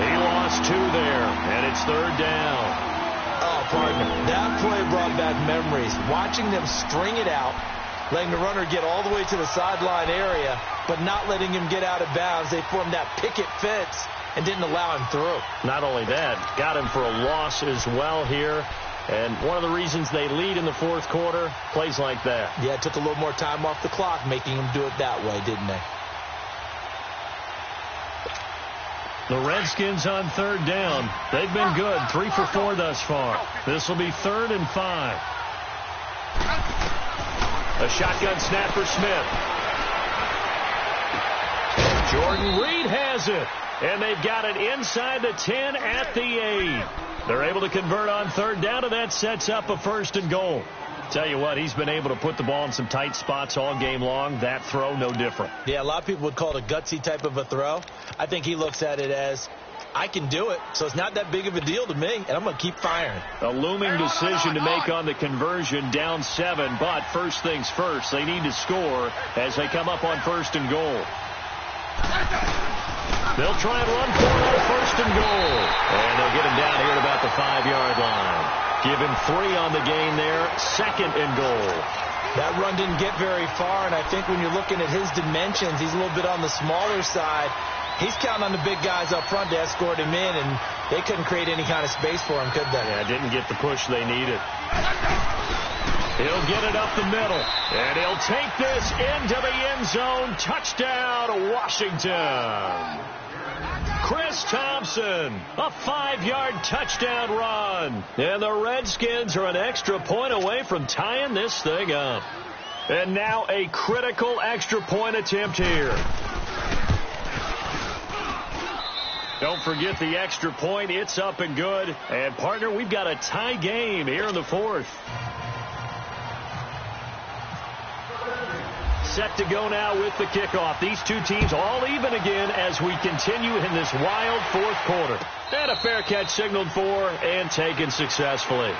He lost 2 there, and it's 3rd down. Oh, partner, that play brought back memories. Watching them string it out, letting the runner get all the way to the sideline area, but not letting him get out of bounds. They formed that picket fence and didn't allow him through. Not only that, got him for a loss as well here. And one of the reasons they lead in the 4th quarter, plays like that. Yeah, it took a little more time off the clock, making him do it that way, didn't they? The Redskins on 3rd down. They've been good, 3 for 4 thus far. This will be 3rd and 5. A shotgun snap for Smith. Jordan Reed has it. And they've got it inside the 10 at the 8. They're able to convert on 3rd down, and that sets up a 1st and goal. Tell you what, he's been able to put the ball in some tight spots all game long. That throw, no different. Yeah, a lot of people would call it a gutsy type of a throw. I think he looks at it as, I can do it, so it's not that big of a deal to me, and I'm going to keep firing. A looming decision to make on the conversion, down 7, but first things first, they need to score as they come up on 1st and goal. They'll try and run for it on 1st and goal. And they'll get him down here at about the 5-yard line. Give him 3 on the gain there, 2nd and goal. That run didn't get very far, and I think when you're looking at his dimensions, he's a little bit on the smaller side. He's counting on the big guys up front to escort him in, and they couldn't create any kind of space for him, could they? Yeah, didn't get the push they needed. He'll get it up the middle, and he'll take this into the end zone. Touchdown, Washington. Chris Thompson, a 5-yard touchdown run. And the Redskins are an extra point away from tying this thing up. And now a critical extra point attempt here. Don't forget the extra point. It's up and good. And, partner, we've got a tie game here in the 4th. Set to go now with the kickoff. These two teams all even again as we continue in this wild 4th quarter. And a fair catch signaled for and taken successfully.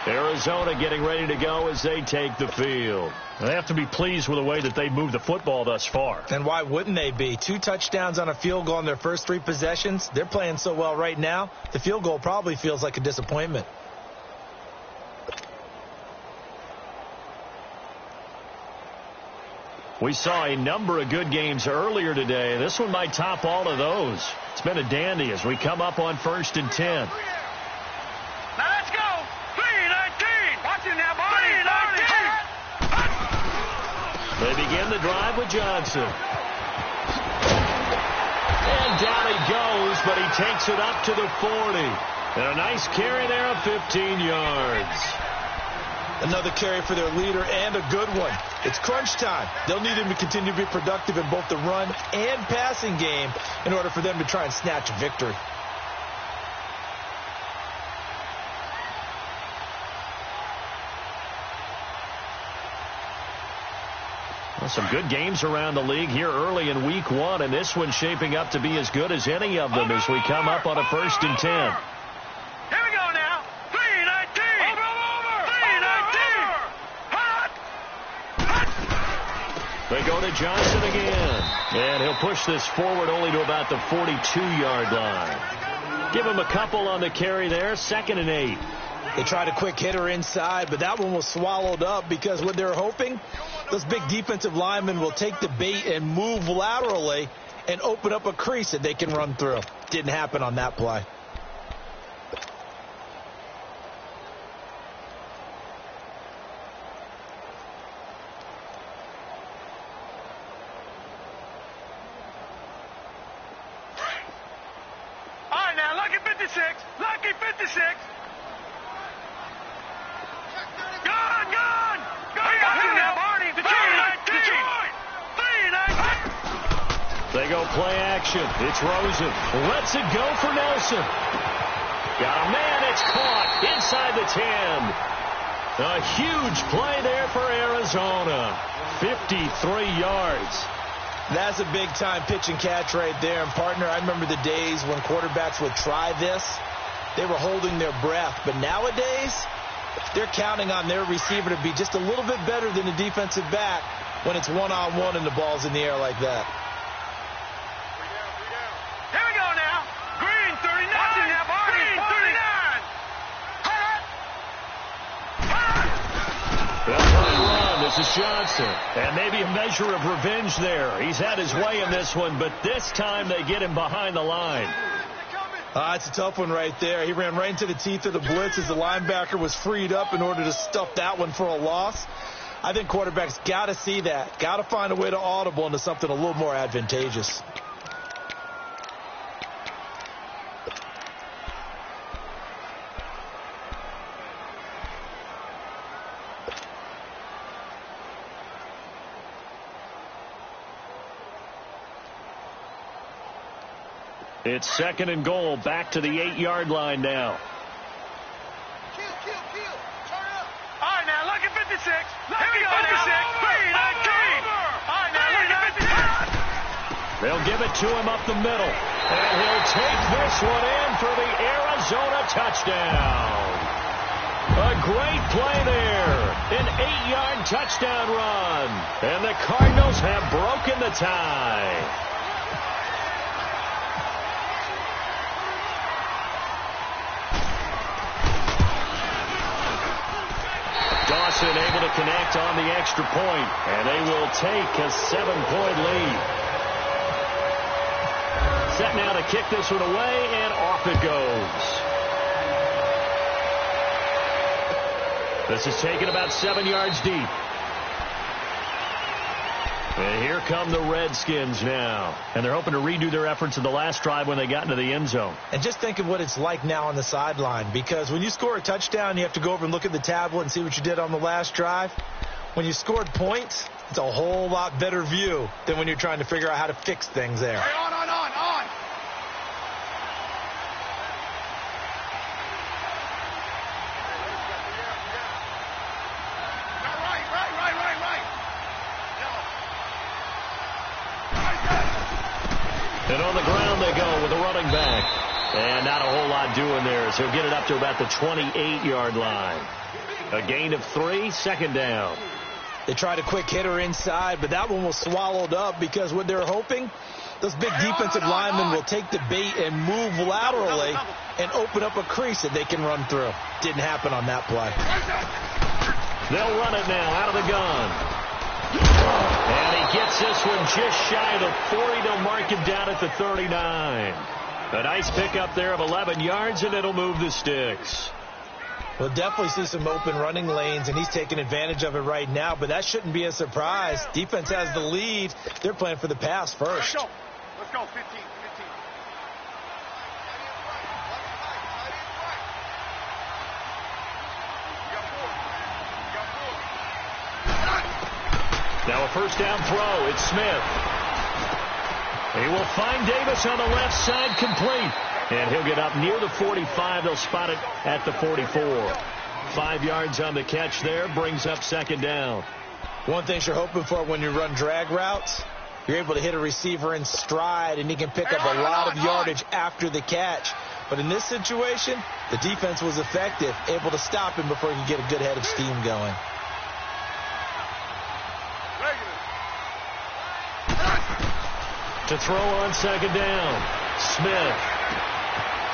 Arizona getting ready to go as they take the field. They have to be pleased with the way that they moved the football thus far. And why wouldn't they be? 2 touchdowns on a field goal in their first 3 possessions. They're playing so well right now, the field goal probably feels like a disappointment. We saw a number of good games earlier today. This one might top all of those. It's been a dandy as we come up on 1st and 10. Now let's go. 3-19. Watch it now, boy. 3-19. They begin the drive with Johnson. And down he goes, but he takes it up to the 40. And a nice carry there of 15 yards. Another carry for their leader and a good one. It's crunch time. They'll need him to continue to be productive in both the run and passing game in order for them to try and snatch a victory. Well, some good games around the league here early in week 1, and this one's shaping up to be as good as any of them as we come up on a 1st and 10. Here we go now. 3-19. Over. 3-19. They go to Johnson again. And he'll push this forward only to about the 42-yard line. Give him a couple on the carry there. 2nd and 8. They tried a quick hitter inside, but that one was swallowed up because what they're hoping, those big defensive linemen will take the bait and move laterally and open up a crease that they can run through. Didn't happen on that play. All right, now, lucky 56. Lucky 56. Gone. Watch it now, boy. play action. It's Rosen. Lets it go for Nelson. Got a man. It's caught inside the 10. A huge play there for Arizona. 53 yards. That's a big-time pitch and catch right there. And, partner, I remember the days when quarterbacks would try this. They were holding their breath. But nowadays, they're counting on their receiver to be just a little bit better than the defensive back when it's one-on-one and the ball's in the air like that. Here we go now. Green 39. Green 39. They'll try and run. This is Johnson. And maybe a measure of revenge there. He's had his way in this one, but this time they get him behind the line. It's a tough one right there. He ran right into the teeth of the blitz as the linebacker was freed up in order to stuff that one for a loss. I think quarterbacks got to see that. Got to find a way to audible into something a little more advantageous. It's 2nd and goal, back to the 8-yard line now. Turn up. All right, now, look at 56. Here we go 56. 319. All right, now, look at 56. They'll give it to him up the middle. And he'll take this one in for the Arizona touchdown. A great play there. An 8-yard touchdown run. And the Cardinals have broken the tie. Dawson able to connect on the extra point, and they will take a 7-point lead. Set now to kick this one away, and off it goes. This is taken about 7 yards deep. And here come the Redskins now. And they're hoping to redo their efforts in the last drive when they got into the end zone. And just think of what it's like now on the sideline, because when you score a touchdown, you have to go over and look at the tablet and see what you did on the last drive. When you scored points, it's a whole lot better view than when you're trying to figure out how to fix things there. Hey, on. And on the ground they go with a running back. And not a whole lot doing there, as he'll get it up to about the 28-yard line. A gain of 3, 2nd down. They tried a quick hitter inside, but that one was swallowed up because what they're hoping, those big defensive linemen will take the bait and move laterally and open up a crease that they can run through. Didn't happen on that play. They'll run it now out of the gun. And he gets this one just shy of the 40. They'll mark him down at the 39. A nice pickup there of 11 yards, and it'll move the sticks. We'll definitely see some open running lanes, and he's taking advantage of it right now, but that shouldn't be a surprise. Defense has the lead. They're playing for the pass first. Let's go. 15. Now a first down throw. It's Smith. He will find Davis on the left side, complete. And he'll get up near the 45. They'll spot it at the 44. 5 yards on the catch there. Brings up 2nd down. One thing you're hoping for when you run drag routes, you're able to hit a receiver in stride, and he can pick up a lot of yardage after the catch. But in this situation, the defense was effective, able to stop him before he could get a good head of steam going. To throw on 2nd down. Smith.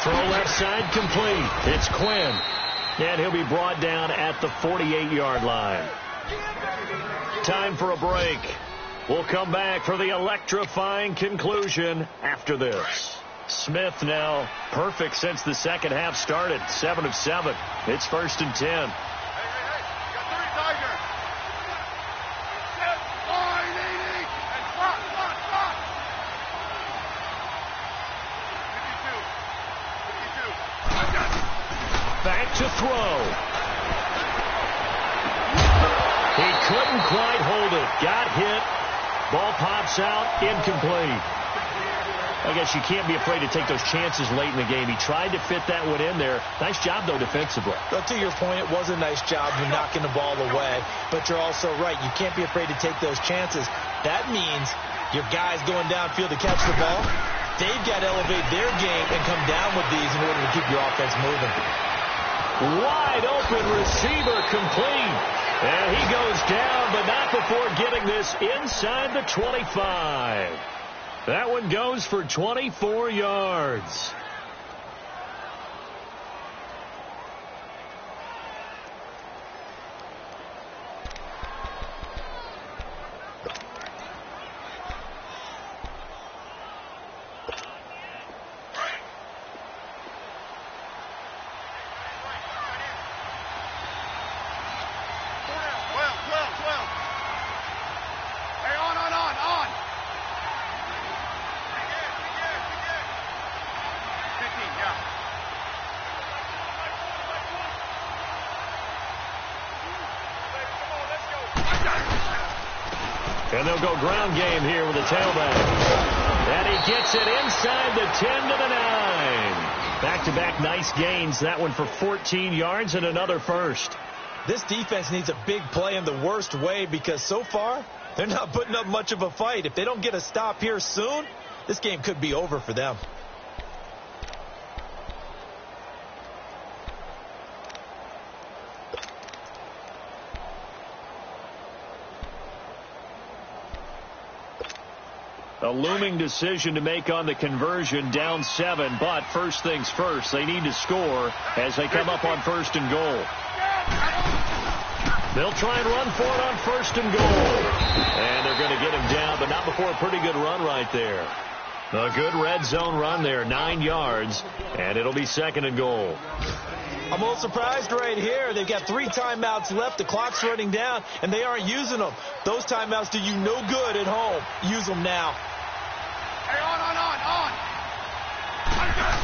Throw left side, complete. It's Quinn. And he'll be brought down at the 48-yard line. Time for a break. We'll come back for the electrifying conclusion after this. Smith now perfect since the second half started. 7 of 7. It's 1st and 10. Back to throw. He couldn't quite hold it. Got hit. Ball pops out. Incomplete. I guess you can't be afraid to take those chances late in the game. He tried to fit that one in there. Nice job, though, defensively. Well, to your point, it was a nice job of knocking the ball away. But you're also right. You can't be afraid to take those chances. That means your guys going downfield to catch the ball, they've got to elevate their game and come down with these in order to keep your offense moving. Wide open receiver complete. And he goes down, but not before getting this inside the 25. That one goes for 24 yards. And they'll go ground game here with a tailback. And he gets it inside the 10 to the 9. Back-to-back nice gains. That one for 14 yards and another first. This defense needs a big play in the worst way because so far they're not putting up much of a fight. If they don't get a stop here soon, this game could be over for them. A looming decision to make on the conversion, down 7, but first things first, they need to score as they come up on 1st and goal. They'll try and run for it on 1st and goal. And they're going to get him down, but not before a pretty good run right there. A good red zone run there, 9 yards, and it'll be 2nd and goal. I'm a little surprised right here. They've got 3 timeouts left. The clock's running down, and they aren't using them. Those timeouts do you no good at home. Use them now. Hey, on.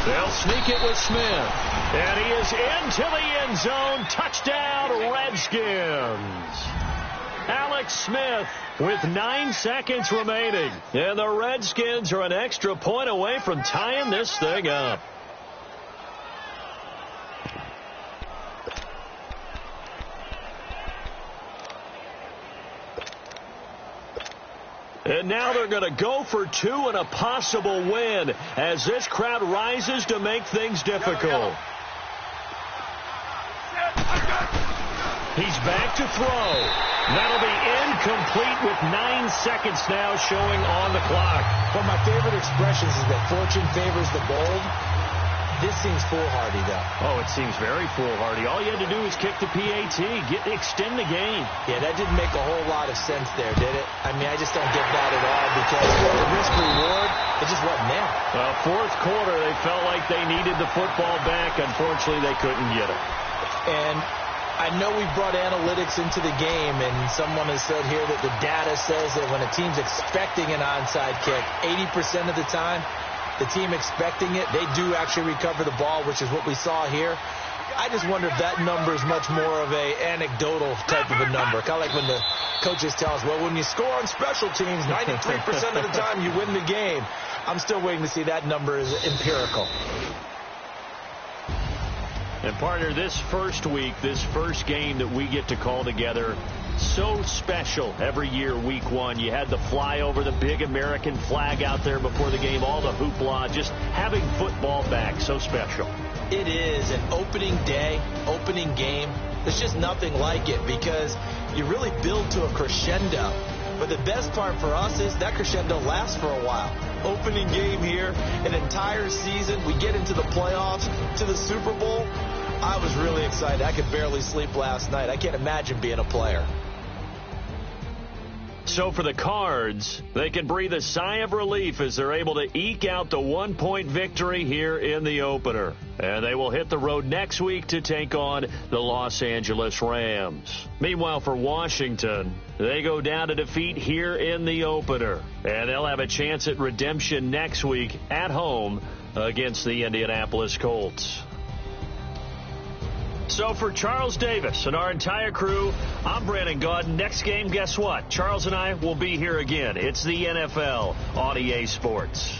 They'll sneak it with Smith. And he is into the end zone. Touchdown, Redskins. Alex Smith with 9 seconds remaining. And the Redskins are an extra point away from tying this thing up. And now they're going to go for 2 and a possible win as this crowd rises to make things difficult. He's back to throw. That'll be incomplete with 9 seconds now showing on the clock. One of my favorite expressions is that fortune favors the bold. This seems foolhardy, though. Oh, it seems very foolhardy. All you had to do was kick the PAT, extend the game. Yeah, that didn't make a whole lot of sense there, did it? I mean, I just don't get that at all because the risk-reward, it just wasn't there. Fourth quarter, they felt like they needed the football back. Unfortunately, they couldn't get it. And I know we brought analytics into the game, and someone has said here that the data says that when a team's expecting an onside kick, 80% of the time, the team expecting it, they do actually recover the ball, which is what we saw here. I just wonder if that number is much more of a anecdotal type of a number. Kind of like when the coaches tell us, well, when you score on special teams, 93% of the time you win the game. I'm still waiting to see that number is empirical. And partner, this first week, this first game that we get to call together, so special every year, week 1. You had the flyover, the big American flag out there before the game, all the hoopla, just having football back, so special. It is an opening day, opening game. There's just nothing like it because you really build to a crescendo. But the best part for us is that crescendo lasts for a while. Opening game here, an entire season. We get into the playoffs, to the Super Bowl. I was really excited. I could barely sleep last night. I can't imagine being a player. So for the Cards, they can breathe a sigh of relief as they're able to eke out the 1-point victory here in the opener. And they will hit the road next week to take on the Los Angeles Rams. Meanwhile, for Washington, they go down to defeat here in the opener. And they'll have a chance at redemption next week at home against the Indianapolis Colts. So for Charles Davis and our entire crew, I'm Brandon Gaudin. Next game, guess what? Charles and I will be here again. It's the NFL on EA Sports.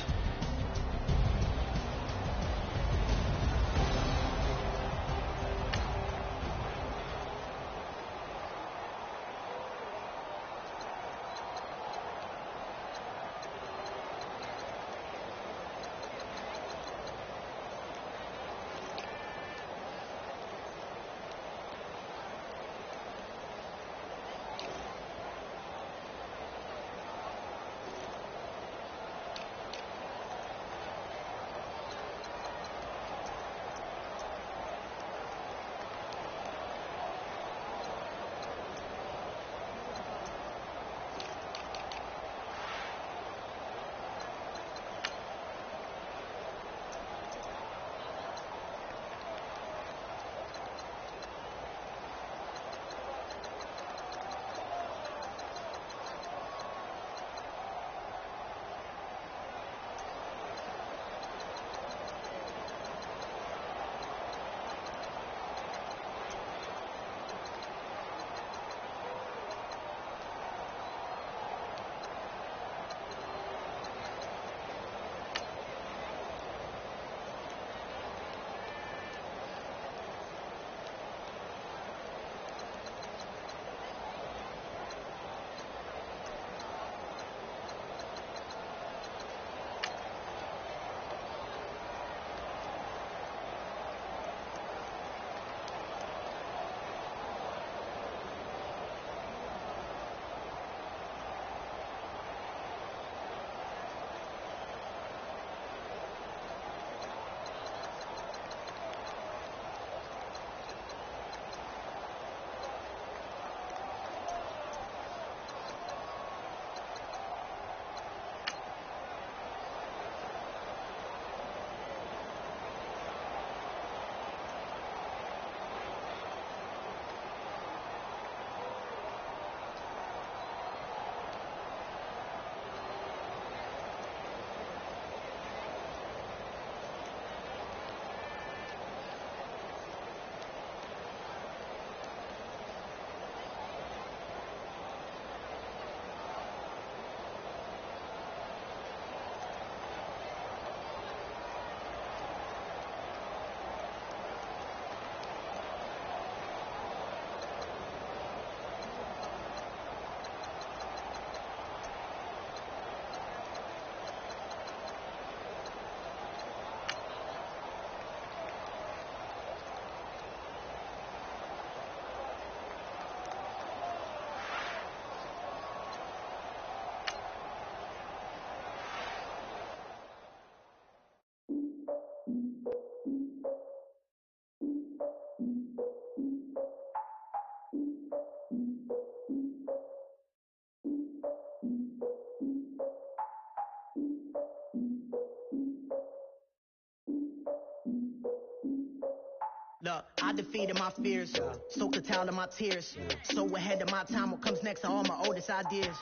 Look, I defeated my fears, soaked the towel in my tears. So ahead of my time, what comes next are all my oldest ideas.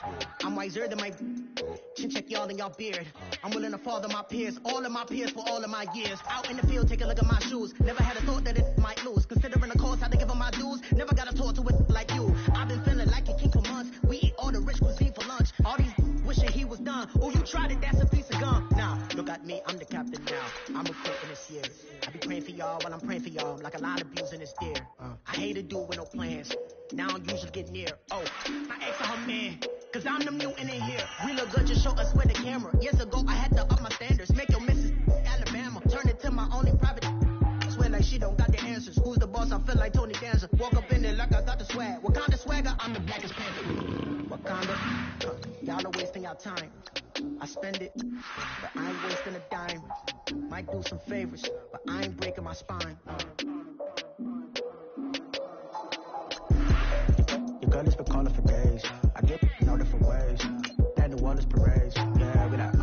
I'm wiser than my chin check y'all in y'all beard. I'm willing to father my peers, all of my peers for all of my years. Out in the field, take a look at my shoes. Never had a thought that it might lose. Considering the cost, had to give them my dues. Never got a talk to it like you. I've been feeling like a king for months. We eat all the rich cuisine for lunch. All these wishing he was done. Oh, you tried it, that's a piece of gum. Now, look at me, I'm the captain now. I'm recruiting this year. I be praying for y'all while I'm praying for y'all. Like a line of views in his ear. I hate a dude with no plans. Now I don't usually get near. Oh, I asked her man, cause I'm the mutant in here. We look good, just show us with the camera. Years ago, I had to up my standards. Make your missus Alabama. Turn it to my only private. Swear like she don't got the answers. Who's the boss? I feel like Tony Danza. Walk up in there like I got the swag. What kind of swagger? I'm the blackest panther. What kind of? Y'all are wasting your time. I spend it, but I ain't wasting a dime. Might do some favors, but I ain't breaking my spine. Your girl has been calling for days. I get in all different ways. That New Orleans parades. Yeah, we like.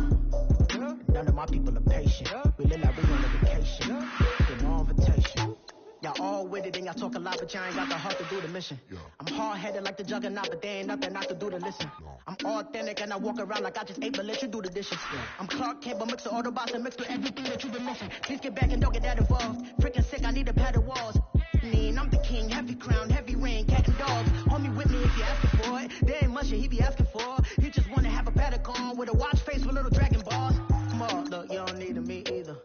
None of my people are patient. We live like we on a vacation. Get no invitation. Y'all all with it and y'all talk a lot, but y'all ain't got the heart to do the mission. I'm hard-headed like the juggernaut, but there ain't nothing I can do to listen. I'm authentic and I walk around like I just ate, but let you do the dishes. I'm Clark Kent, but mix the Autobots and mix with everything that you've been missing. Please get back and don't get that involved. Freaking sick, I need a padded walls. I'm the king, heavy crown, heavy rain, cat and dogs. Homie with me if you asking for it. There ain't much that he be asking for. He just wanna have a paddock on with a watch face with little dragon balls. Come on, look, you don't need me either.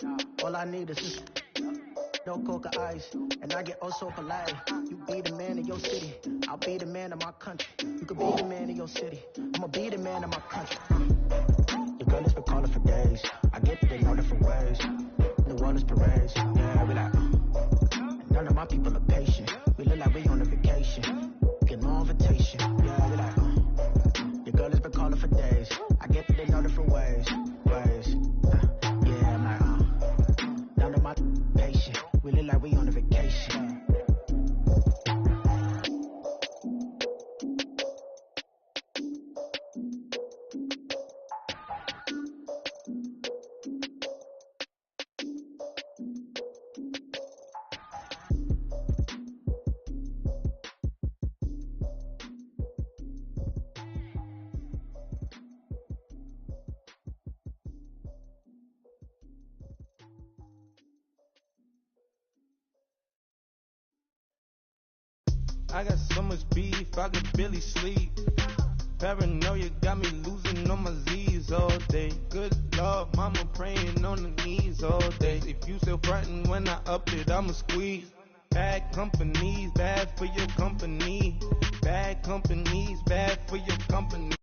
All I need is just no coca ice, and I get oh so polite. You be the man of your city, I'll be the man of my country. You could be the man of your city, I'ma be the man of my country. Your girl has been calling for days. I get it all different ways. New Orleans parades, yeah, we like. None of my people are patient. We look like we on a vacation. Get no invitation, yeah, we like. Your girl has been calling for days. I get it in all different ways. Yeah, I'm like, none of my patient. We look like we on a vacation. I got so much beef, I could barely sleep. Paranoia got me losing on my Z's all day. Good Lord, mama praying on the knees all day. If you still frontin' when I up it, I'ma squeeze. Bad companies, bad for your company. Bad companies, bad for your company.